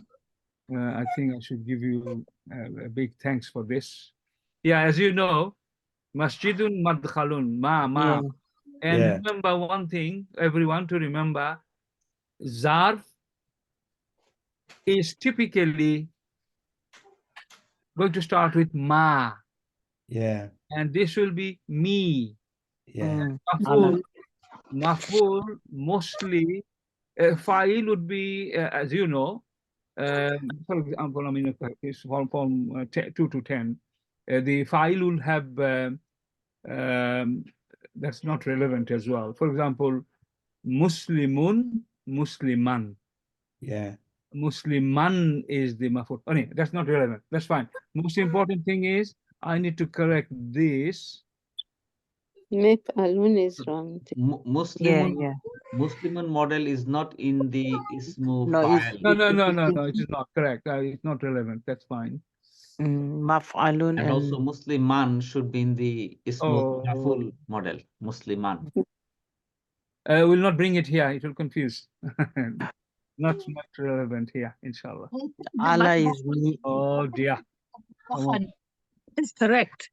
[SPEAKER 3] I think I should give you a big thanks for this. Yeah, as you know, Masjidun madkhalun, ma.
[SPEAKER 6] Yeah.
[SPEAKER 3] And
[SPEAKER 5] Yeah.
[SPEAKER 3] remember one thing, everyone to remember, zarf is typically going to start with ma,
[SPEAKER 5] Yeah.
[SPEAKER 3] and this will be me.
[SPEAKER 5] Yeah.
[SPEAKER 3] Maf'ul mostly, fa'il would be, as you know, for example, I mean, it's from 2 to 10. The fa'il will have, that's not relevant as well. For example, Muslimun, Musliman.
[SPEAKER 5] Yeah.
[SPEAKER 3] Musliman is the maf'ul. Oh, no, that's not relevant. That's fine. Most important thing is I need to correct this.
[SPEAKER 11] Mif'alun is wrong.
[SPEAKER 9] Muslimun, Muslimun model is not in the ismu
[SPEAKER 6] No,
[SPEAKER 9] fa'il.
[SPEAKER 3] No, it is not correct. It's not relevant. That's fine.
[SPEAKER 6] Maf'alun
[SPEAKER 9] And also Musliman should be in the ismu maf'ul model. Musliman.
[SPEAKER 3] We'll not bring it here. It will confuse. Not relevant here, inshallah.
[SPEAKER 6] Allah is me.
[SPEAKER 3] Oh dear.
[SPEAKER 4] Matbakhan is correct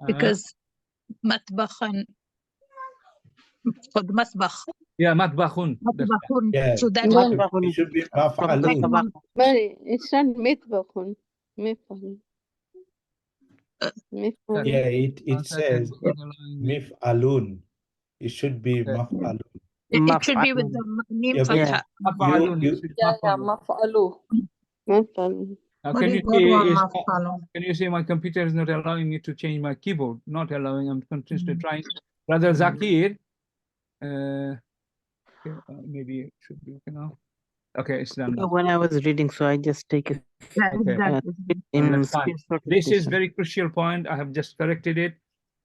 [SPEAKER 4] because matbakhan for the masbakh.
[SPEAKER 3] Yeah, matbakhun.
[SPEAKER 4] Matbakhun.
[SPEAKER 5] Yeah.
[SPEAKER 4] So that
[SPEAKER 5] It should be maf'alun.
[SPEAKER 11] Mary, it's not mitbakun. Mif'alun.
[SPEAKER 5] Yeah, it says mif'alun. It should be maf'alun.
[SPEAKER 4] It should be with the name
[SPEAKER 5] Yeah, but
[SPEAKER 4] fatha.
[SPEAKER 7] maf'alu.
[SPEAKER 3] Can you see my computer is not allowing me to change my keyboard? Not allowing. I'm continuously trying. Brother Zakir, maybe it should be okay now. Okay, it's done now.
[SPEAKER 6] When I was reading, so I just take it.
[SPEAKER 3] That's fine. This is very crucial point. I have just corrected it,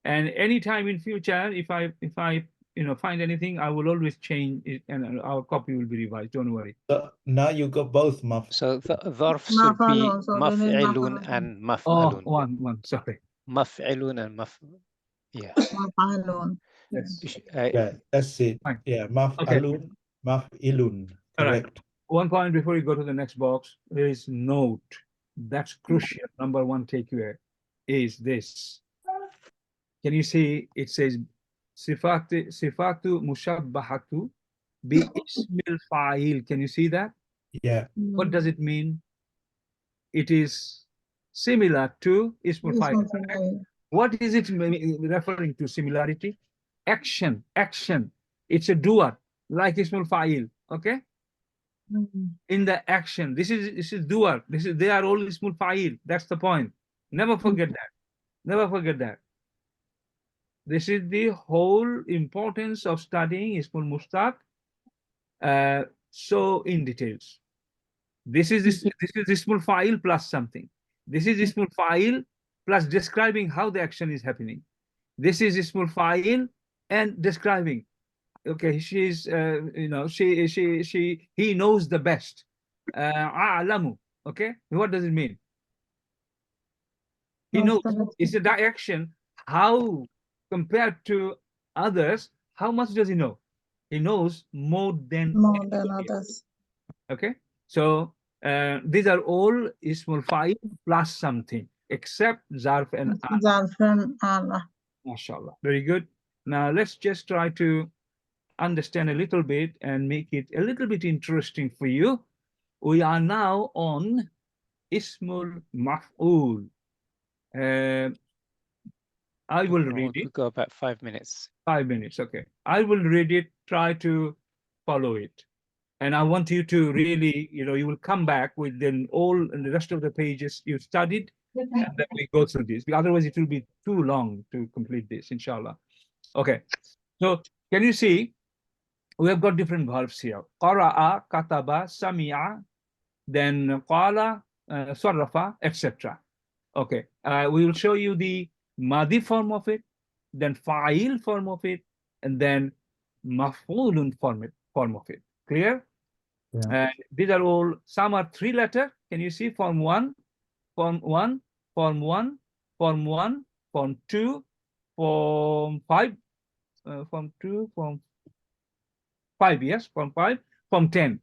[SPEAKER 3] and anytime in future, if I find anything, I will always change it, and our copy will be revised. Don't worry.
[SPEAKER 5] So now you got both maf.
[SPEAKER 1] So the dharf should be maf'ilun and maf'alun.
[SPEAKER 3] One, sorry.
[SPEAKER 1] Maf'ilun and yeah.
[SPEAKER 5] Yeah, that's it. Yeah, maf'alun, maf'ilun. Correct.
[SPEAKER 3] One point before you go to the next box, there is note. That's crucial. Number one takeaway is this. Can you see it says sifatu mushabbahatu bi ismil fa'il. Can you see that?
[SPEAKER 5] Yeah.
[SPEAKER 3] What does it mean? It is similar to ismul fa'il. What is it referring to? Similarity? Action. It's a doer, like ismul fa'il. Okay? In the action, this is doer. They are all ismul fa'il. That's the point. Never forget that. This is the whole importance of studying ismul mustaq. So in details. This is ismul fa'il plus something. This is ismul fa'il plus describing how the action is happening. This is ismul fa'il and describing. Okay, she's he knows the best. A'lamu. Okay, what does it mean? He knows. It's a direction. How compared to others? How much does he know? He knows more than
[SPEAKER 2] others.
[SPEAKER 3] Okay, so these are all ismul fa'il plus something, except zarf and
[SPEAKER 2] Allah.
[SPEAKER 3] MashaAllah. Very good. Now let's just try to understand a little bit and make it a little bit interesting for you. We are now on Ismul Maf'ul. I will read it.
[SPEAKER 1] Go about 5 minutes.
[SPEAKER 3] 5 minutes, okay. I will read it, try to follow it. And I want you to really, you will come back with then all and the rest of the pages you studied, and then we go through this. Otherwise, it will be too long to complete this, inshallah. Okay, so can you see? We have got different verbs here. Qara'a, kataba, sami'a, then qala, sarrafa, etc. Okay, we will show you the madi form of it, then fa'il form of it, and then maf'ulun form of it. Clear?
[SPEAKER 5] Yeah.
[SPEAKER 3] And these are all, some are 3 letter. Can you see form 1, form 1, form 1, form 1, Form 2, Form 5, Form 2, Form 5, yes, Form 5, Form 10.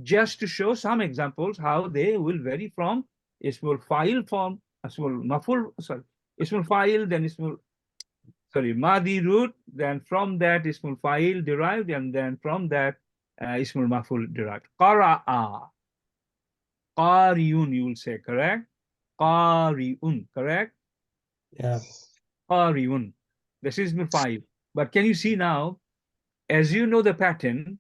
[SPEAKER 3] Just to show some examples how they will vary from ismul fa'il form, ismul maf'ul, sorry, ismul fa'il, then ismul, sorry, madi root, then from that ismul fa'il derived, and then from that ismul maf'ul derived. Qara'a, qari'un, you will say, correct? Qari'un, correct?
[SPEAKER 5] Yeah.
[SPEAKER 3] Qari'un. This is ismul fa'il. But can you see now, as you know the pattern,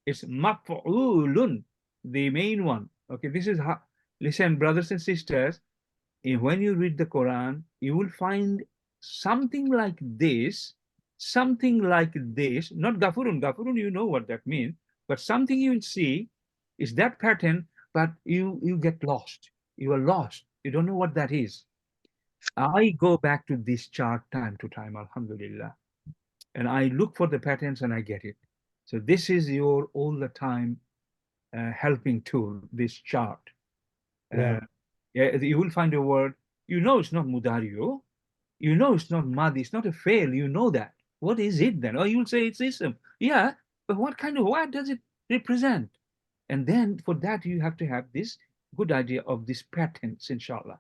[SPEAKER 3] it's maf'ulun, the main one. Okay, this is how, listen, brothers and sisters, when you read the Quran, you will find something like this, not gafurun. Gafurun, you know what that means, but something you will see is that pattern, but you get lost. You are lost. You don't know what that is. I go back to this chart time to time, Alhamdulillah, and I look for the patterns and I get it. So this is your all the time helping tool, this chart.
[SPEAKER 5] Yeah.
[SPEAKER 3] You will find a word, you know it's not mudario, you know it's not madi, it's not a fail, you know that. What is it then? Or you'll say it's ism. Yeah, but what does it represent? And then for that you have to have this good idea of these patterns, inshallah.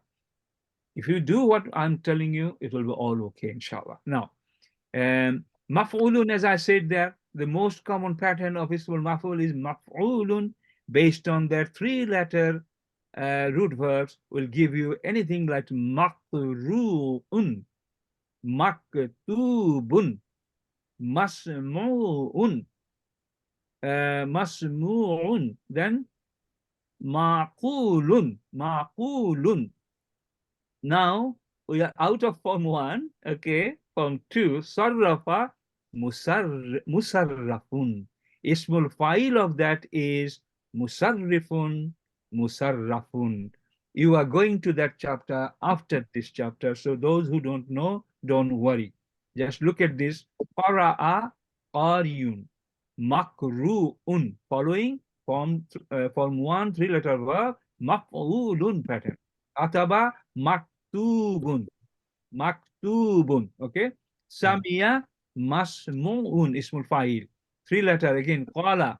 [SPEAKER 3] If you do what I'm telling you, it will be all okay, inshallah. Now, maf'ulun, as I said there, the most common pattern of ismul maf'ul is maf'ulun, based on their 3-letter root verbs, will give you anything like maqru'un, maktubun, masmu'un, masmu'un, then maqulun. Now we are out of form 1, okay? Form 2, sarrafa, musarrafun. Ismul fa'il of that is musarrifun, musarrafun. You are going to that chapter after this chapter, so those who don't know, don't worry. Just look at this. Qara'a, qariyun, makru'un. Following form 1, 3-letter verb, maf'ulun pattern. Ataba, maktubun, okay? Samia, masmu'un, ismul fa'il, 3-letter again. Qala,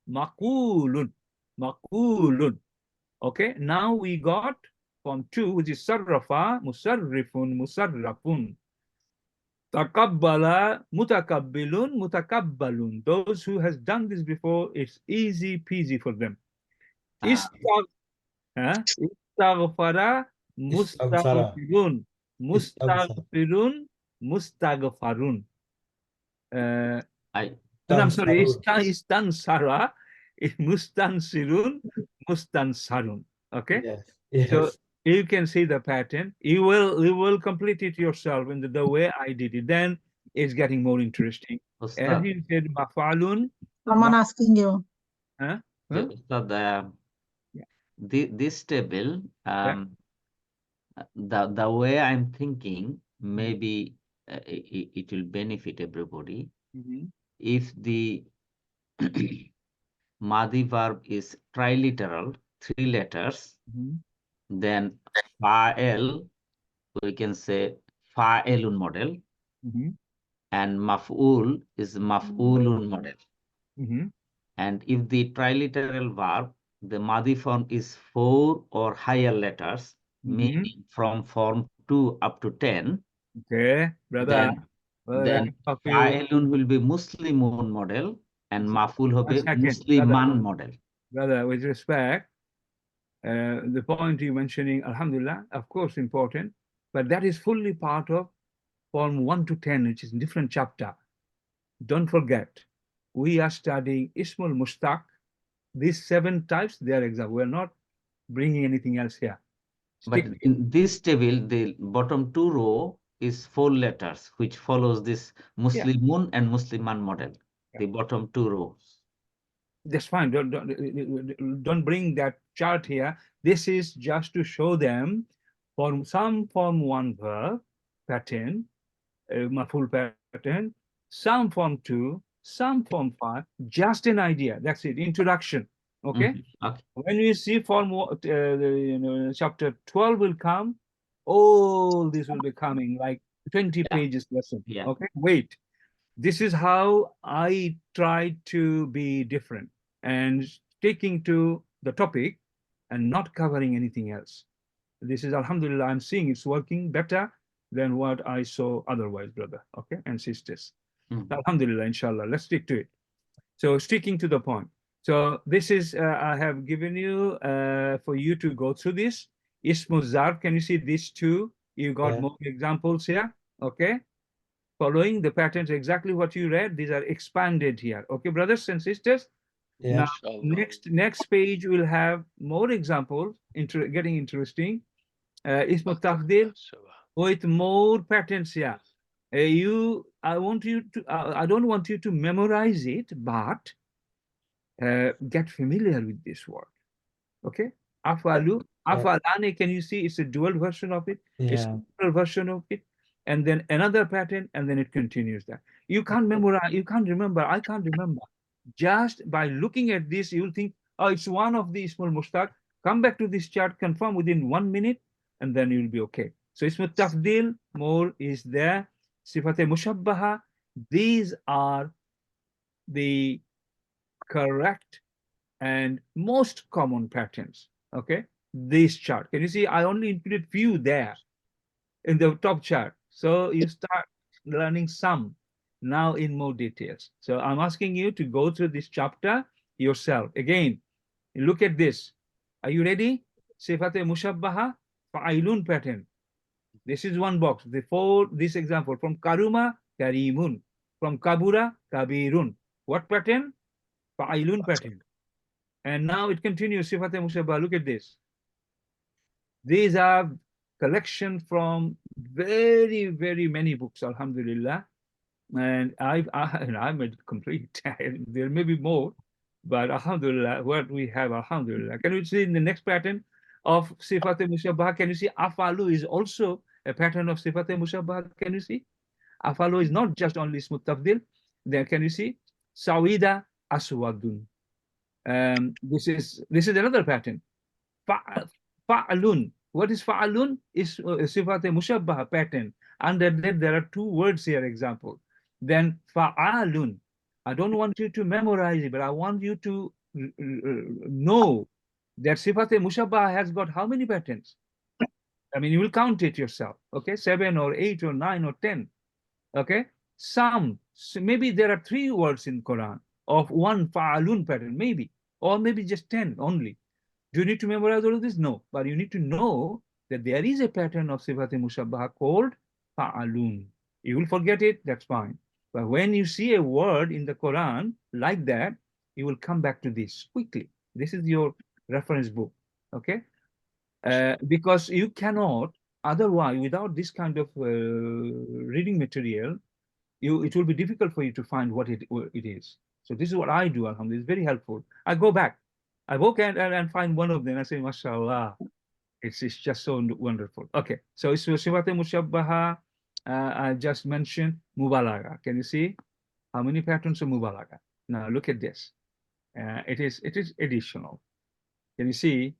[SPEAKER 3] maqulun, okay? Now we got form 2, which is sarrafa, musarrifun, musarrafun. Takabbala, mutakabbalun. Those who has done this before, it's easy peasy for them. Istaghfara, mustaghfirun, mustaghfarun. I'm sorry, istansara, mustansirun, mustansarun. Okay?
[SPEAKER 5] Yes.
[SPEAKER 3] So you can see the pattern. You will complete it yourself in the way I did it. Then it's getting more interesting. As you said, maf'alun.
[SPEAKER 2] Someone asking you.
[SPEAKER 3] Huh?
[SPEAKER 9] This table, the way I'm thinking, maybe it will benefit everybody. If the Madi verb is triliteral, 3 letters, then fa'el, we can say fa'elun model, and maf'ul is maf'ulun model. And if the triliteral verb, the Madi form is 4 or higher letters, meaning from form 2 up to 10.
[SPEAKER 3] Okay, brother.
[SPEAKER 9] Then fa'elun will be Muslimun model and maf'ul will be Musliman model.
[SPEAKER 3] Brother, with respect, the point you're mentioning, Alhamdulillah, of course important, but that is fully part of form 1 to 10, which is a different chapter. Don't forget, we are studying Ismul Mustaq. These 7 types, they are exact. We're not bringing anything else here.
[SPEAKER 9] But in this table, the bottom 2 row is 4 letters, which follows this Muslimun and Musliman model. The bottom 2 rows.
[SPEAKER 3] That's fine. Don't bring that chart here. This is just to show them some form 1 verb pattern, full pattern, some form 2, some form 5, just an idea. That's it. Introduction. Okay.
[SPEAKER 9] Okay.
[SPEAKER 3] When we see form chapter 12 will come, All this will be coming like 20 pages lesson.
[SPEAKER 9] Yeah.
[SPEAKER 3] Okay, wait. This is how I try to be different and sticking to the topic and not covering anything else. This is Alhamdulillah, I'm seeing it's working better than what I saw otherwise, brother. Okay, and sisters. Alhamdulillah, inshallah, let's stick to it. So sticking to the point. So this is, I have given you for you to go through this. Ismu Zarf, can you see these two? You got more examples here, okay? Following the patterns, exactly what you read, these are expanded here. Okay, brothers and sisters?
[SPEAKER 5] Yeah.
[SPEAKER 3] Now, next page will have more examples, getting interesting. Ismu Tafdil with more patterns here. I don't want you to memorize it, but get familiar with this word. Okay? Afalu, afalane, can you see it's a dual version of it? It's a plural version of it. And then another pattern, and then it continues that. You can't memorize, you can't remember, I can't remember. Just by looking at this, you'll think, oh, it's one of the Ismul Mushtaq. Come back to this chart, confirm within 1 minute, and then you'll be okay. So Ismul Tafdil, more is there. Sifate Mushabbaha, these are the correct and most common patterns. Okay, this chart, can you see I only included few there in the top chart, so you start learning some now in more details. So I'm asking you to go through this chapter yourself again. Look at this. Are you ready? Sifate Mushabbaha Fa'ilun pattern. This is one box. This example from Karuma Karimun, from Kabura Kabirun. What pattern? Fa'ilun pattern. And now it continues, Sifate Mushabbaha. Look at this. These are collection from very, very many books, Alhamdulillah. And I made it complete. There may be more, but Alhamdulillah, what we have, Alhamdulillah. Can you see in the next pattern of Sifate Mushabbaha? Can you see Afalu is also a pattern of Sifate Mushabbaha? Can you see? Afalu is not just only Ismu Tafdil. There, can you see? Sawida Aswadun. This is another pattern. Fa'alun. What is fa'alun? Is Sifate Mushabbaha pattern. Under that, there are two words here, example. Then fa'alun. I don't want you to memorize it, but I want you to know that Sifate Mushabbaha has got how many patterns? I mean, you will count it yourself. Okay, 7 or 8 or 9 or 10. Okay, so maybe there are 3 words in Quran of one fa'alun pattern, maybe, or maybe just 10 only. Do you need to memorize all of this? No, but you need to know that there is a pattern of Sifate Mushabbaha called fa'alun. You will forget it, that's fine. But when you see a word in the Quran like that, you will come back to this quickly. This is your reference book, okay? Because you cannot, otherwise, without this kind of reading material, it will be difficult for you to find what it is. So this is what I do, Alhamdulillah. It's very helpful. I go back. I walk and find one of them. I say, MashaAllah. It's just so wonderful. Okay, so it's Sifate Mushabbaha. I just mentioned Mubalaga. Can you see how many patterns of Mubalaga? Now look at this. It is additional. Can you see?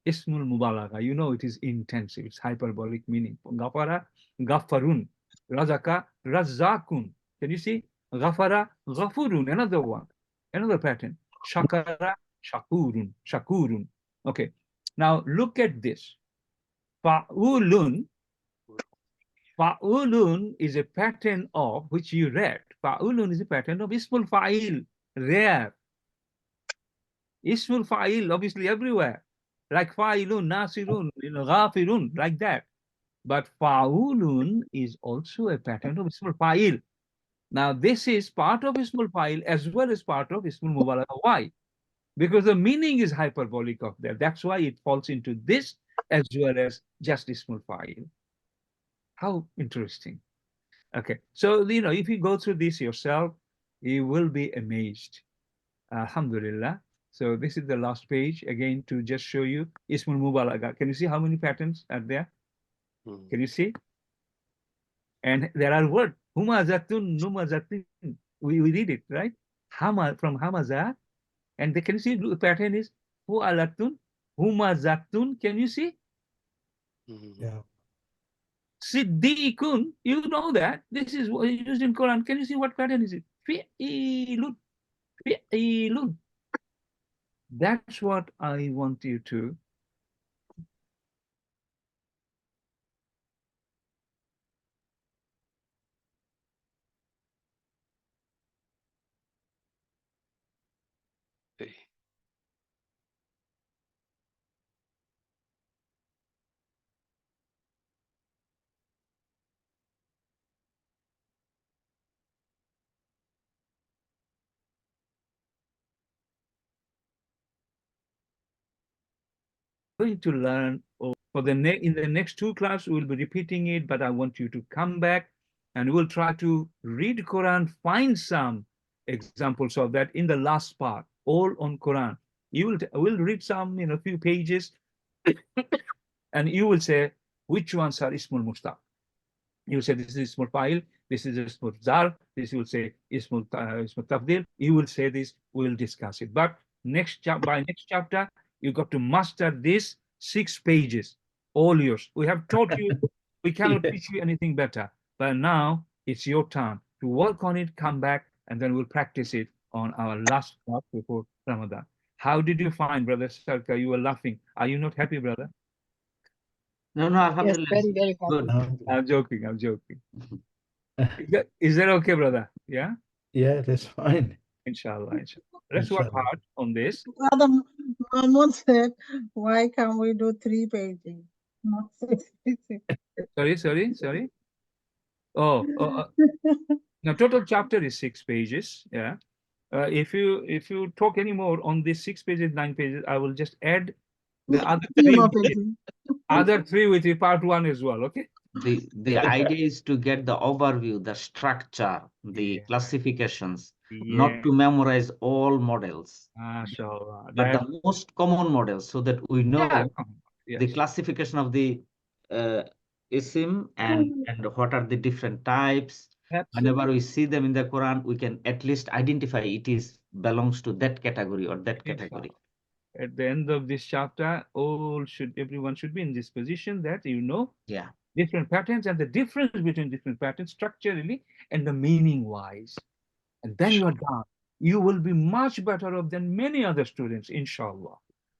[SPEAKER 3] Ismul Mubalaga. You know it is intensive. It's hyperbolic meaning. Ghafara, Ghafarun. Razaka, Razakun. Can you see? Ghafara, Ghafurun. Another one. Another pattern. Shakara, Shakurun. Shakurun. Okay. Now look at this. Fa'ulun. Fa'ulun is a pattern of which you read. Fa'ulun is a pattern of Ismul Fa'il. Rare. Ismul Fa'il, obviously everywhere. Like Fa'ilun, Nasirun, Ghafirun, like that. But Fa'ulun is also a pattern of Ismul Fa'il. Now this is part of Ismul Fa'il as well as part of Ismul Mubalaga. Why? Because the meaning is hyperbolic of that. That's why it falls into this as well as just Ismul Fa'il. How interesting. Okay, so if you go through this yourself, you will be amazed. Alhamdulillah. So this is the last page again to just show you Ismul Mubalaga. Can you see how many patterns are there? Can you see? And there are words. Humazatun, Numazatun. We read it, right? Hama from Hamazat. And can you see the pattern is Hu'alatun, Humazatun. Can you see?
[SPEAKER 5] Yeah.
[SPEAKER 3] Siddiqun, you know that. This is what is used in Quran. Can you see what pattern is it? Fi'ilun. Fi'ilun. That's what I want you to. Going to learn for the in the next 2 classes we'll be repeating it, but I want you to come back and we'll try to read Quran, find some examples of that in the last part, all on Quran. You will read some, few pages and you will say which ones are Ismul Mustaq. You will say this is Ismul Fa'il, this is Ismul Zarf, this will say Ismul Tafdil. You will say this, we'll discuss it. But by next chapter, you got to master this 6 pages, all yours. We have taught you, we cannot teach you anything better. But now it's your turn to work on it, come back, and then we'll practice it on our last class before Ramadan. How did you find, Brother Sarkar? You were laughing. Are you not happy, brother?
[SPEAKER 9] No, Alhamdulillah.
[SPEAKER 4] Yes, very, very
[SPEAKER 9] Good.
[SPEAKER 3] I'm joking. Is that okay, brother? Yeah?
[SPEAKER 5] Yeah, that's fine.
[SPEAKER 3] Inshallah. Let's work hard on this.
[SPEAKER 2] Brother Mahmoud said, why can't we do 3 pages? Not 6 pages.
[SPEAKER 3] Sorry. Now total chapter is 6 pages. Yeah. If you talk any more on this 6 pages, 9 pages, I will just add the other 3 with the part 1 as well. Okay.
[SPEAKER 9] The idea is to get the overview, the structure, the classifications, not to memorize all models, but the most common models, so that we know the classification of the isim and what are the different types. Whenever we see them in the Quran, we can at least identify it belongs to that category or that category.
[SPEAKER 3] At the end of this chapter, everyone should be in this position that different patterns and the difference between different patterns structurally and the meaning wise. And then you are done. You will be much better off than many other students, inshallah.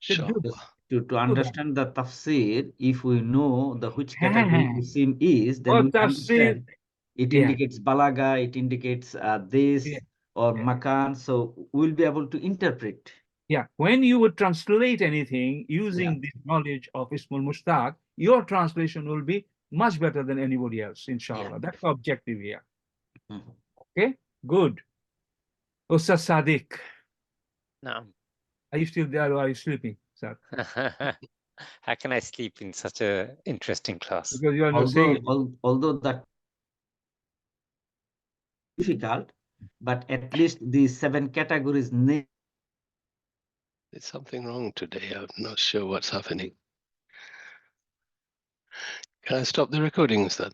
[SPEAKER 9] To understand the tafsir, if we know which category isim is, then we understand it indicates balaga, it indicates this or makan, so we'll be able to interpret.
[SPEAKER 3] Yeah, when you would translate anything using this knowledge of Ismul Mustaq, your translation will be much better than anybody else, inshallah. That's the objective here. Okay, good. Ustaz Sadiq.
[SPEAKER 1] No.
[SPEAKER 3] Are you still there or are you sleeping, sir?
[SPEAKER 1] How can I sleep in such an interesting class?
[SPEAKER 3] Because you are
[SPEAKER 9] although that difficult, but at least these 7 categories.
[SPEAKER 13] There's something wrong today. I'm not sure what's happening. Can I stop the recordings then?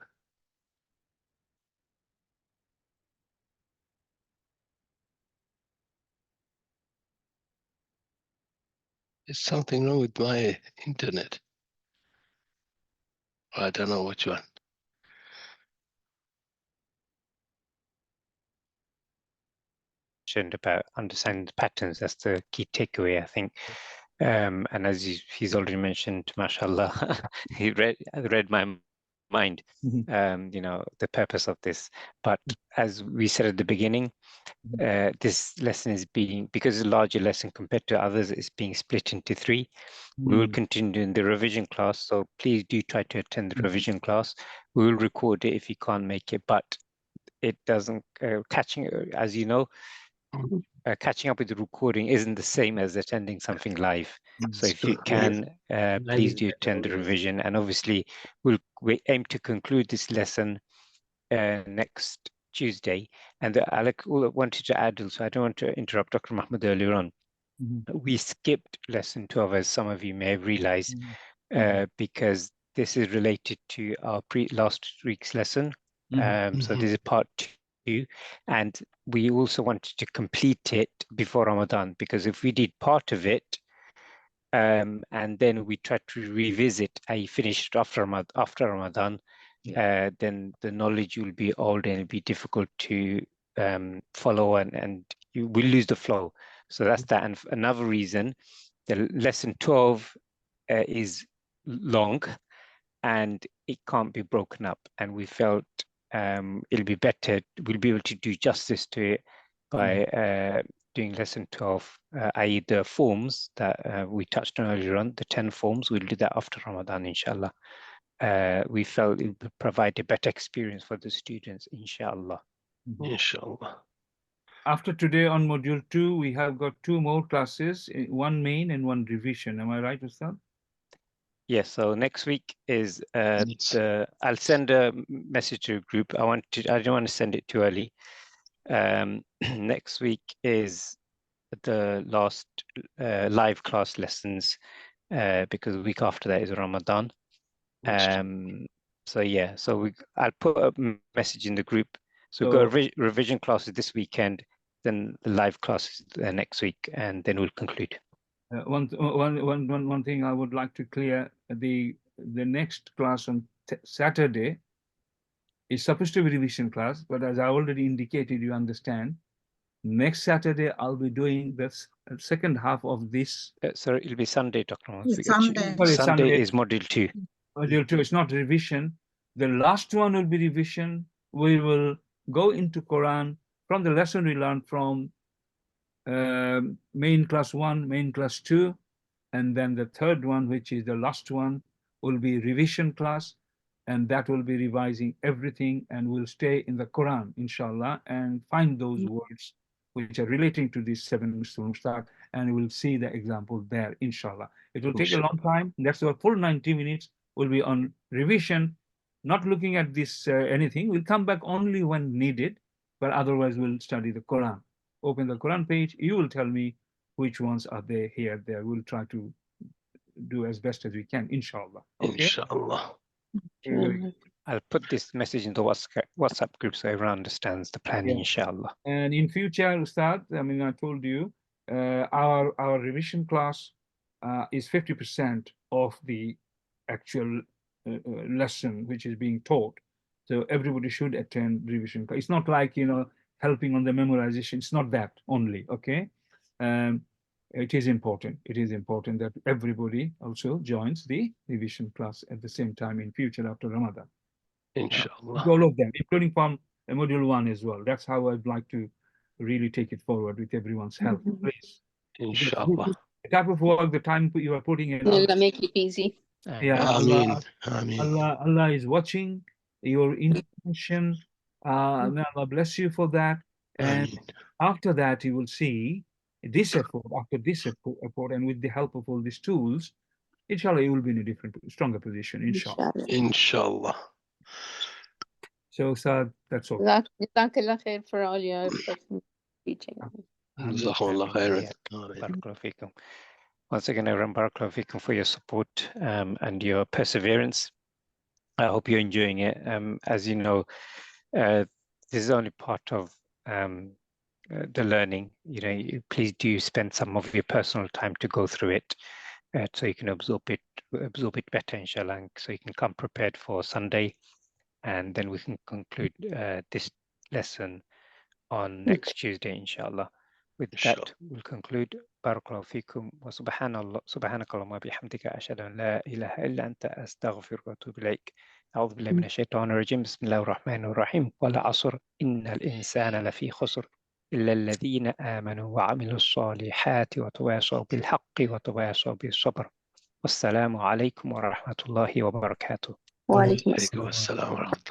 [SPEAKER 13] There's something wrong with my internet. I don't know which one.
[SPEAKER 1] About understanding the patterns, that's the key takeaway, I think. And as he's already mentioned, mashallah, he read my mind, the purpose of this. But as we said at the beginning, this lesson is because it's a larger lesson compared to others, it's being split into 3. We will continue in the revision class, so please do try to attend the revision class. We will record it if you can't make it, but it doesn't, as you know, catching up with the recording isn't the same as attending something live. So if you can, please do attend the revision. And obviously, we aim to conclude this lesson next Tuesday. And Alec wanted to add also, I don't want to interrupt Dr. Mahmoud earlier on. We skipped lesson 12, as some of you may have realized, because this is related to our last week's lesson. So this is part 2, and we also wanted to complete it before Ramadan, because if we did part of it and then we tried to revisit, I finished after Ramadan, then the knowledge will be old and it'll be difficult to follow, and you will lose the flow. So that's that. And another reason, the lesson 12 is long and it can't be broken up, and we felt it'll be better, we'll be able to do justice to it by doing lesson 12, i.e. the forms that we touched on earlier on, the 10 forms. We'll do that after Ramadan, inshallah. We felt it would provide a better experience for the students, inshallah.
[SPEAKER 13] Inshallah.
[SPEAKER 3] After today on module 2, we have got 2 more classes, one main and one revision. Am I right, Ustad?
[SPEAKER 1] Yes, so next week is I'll send a message to a group. I don't want to send it too early. Next week is the last live class lessons, because the week after that is Ramadan. So yeah, so I'll put a message in the group. So we've got revision classes this weekend, then the live classes next week, and then we'll conclude.
[SPEAKER 3] One thing I would like to clear, the next class on Saturday is supposed to be revision class, but as I already indicated, you understand, next Saturday I'll be doing the second half of this.
[SPEAKER 1] Sorry, it'll be Sunday, Dr.
[SPEAKER 2] Sunday.
[SPEAKER 1] Sunday is module 2.
[SPEAKER 3] Module 2 is not revision. The last one will be revision. We will go into Quran from the lesson we learned from main class 1, main class 2, and then the third one, which is the last one, will be revision class, and that will be revising everything, and we'll stay in the Quran, inshallah, and find those words which are relating to these 7 Mustaq, and we'll see the example there, inshallah. It will take a long time. That's our full 90 minutes will be on revision, not looking at this anything. We'll come back only when needed, but otherwise we'll study the Quran. Open the Quran page, you will tell me which ones are there, here, there. We'll try to do as best as we can, inshallah. Okay?
[SPEAKER 13] Inshallah.
[SPEAKER 1] I'll put this message in the WhatsApp group so everyone understands the planning, inshallah.
[SPEAKER 3] And in future, Ustad, I mean, I told you, our revision class is 50% of the actual lesson which is being taught. So everybody should attend revision class. It's not like, you know, helping on the memorization. It's not that only, okay? It is important. It is important that everybody also joins the revision class at the same time in future after Ramadan.
[SPEAKER 13] Inshallah.
[SPEAKER 3] All of them, including from module 1 as well. That's how I'd like to really take it forward with everyone's help, please.
[SPEAKER 13] Inshallah.
[SPEAKER 3] The type of work, the time you are putting in.
[SPEAKER 11] Allah make it easy.
[SPEAKER 3] Yeah,
[SPEAKER 13] Ameen.
[SPEAKER 3] Allah is watching your intention. May Allah bless you for that. And after that, you will see this effort, after this effort, and with the help of all these tools, inshallah, you will be in a different, stronger position, inshallah.
[SPEAKER 13] Inshallah.
[SPEAKER 3] So, Saad, that's all.
[SPEAKER 11] Jazakallah khair for all your teaching.
[SPEAKER 13] Jazakallah khairan.
[SPEAKER 1] Barakallahu feekum. Once again, everyone, barakallahu feekum for your support and your perseverance. I hope you're enjoying it. As you know, this is only part of the learning. You know, please do spend some of your personal time to go through it, so you can absorb it better, inshallah, so you can come prepared for Sunday, and then we can conclude this lesson on next Tuesday, inshallah. With that, we'll conclude. Barakallahu feekum wa subhanakallahumma wa bihamdika ashhadu an la ilaha illa anta astaghfiruka wa atubu ilaik. أعوذ بالله من الشيطان الرجيم بسم الله الرحمن الرحيم والعصر إن الإنسان لفي خسر إلا الذين آمنوا وعملوا الصالحات وتواصوا بالحق وتواصوا بالصبر والسلام عليكم ورحمة الله وبركاته.
[SPEAKER 11] وعليكم
[SPEAKER 13] السلام ورحمة الله.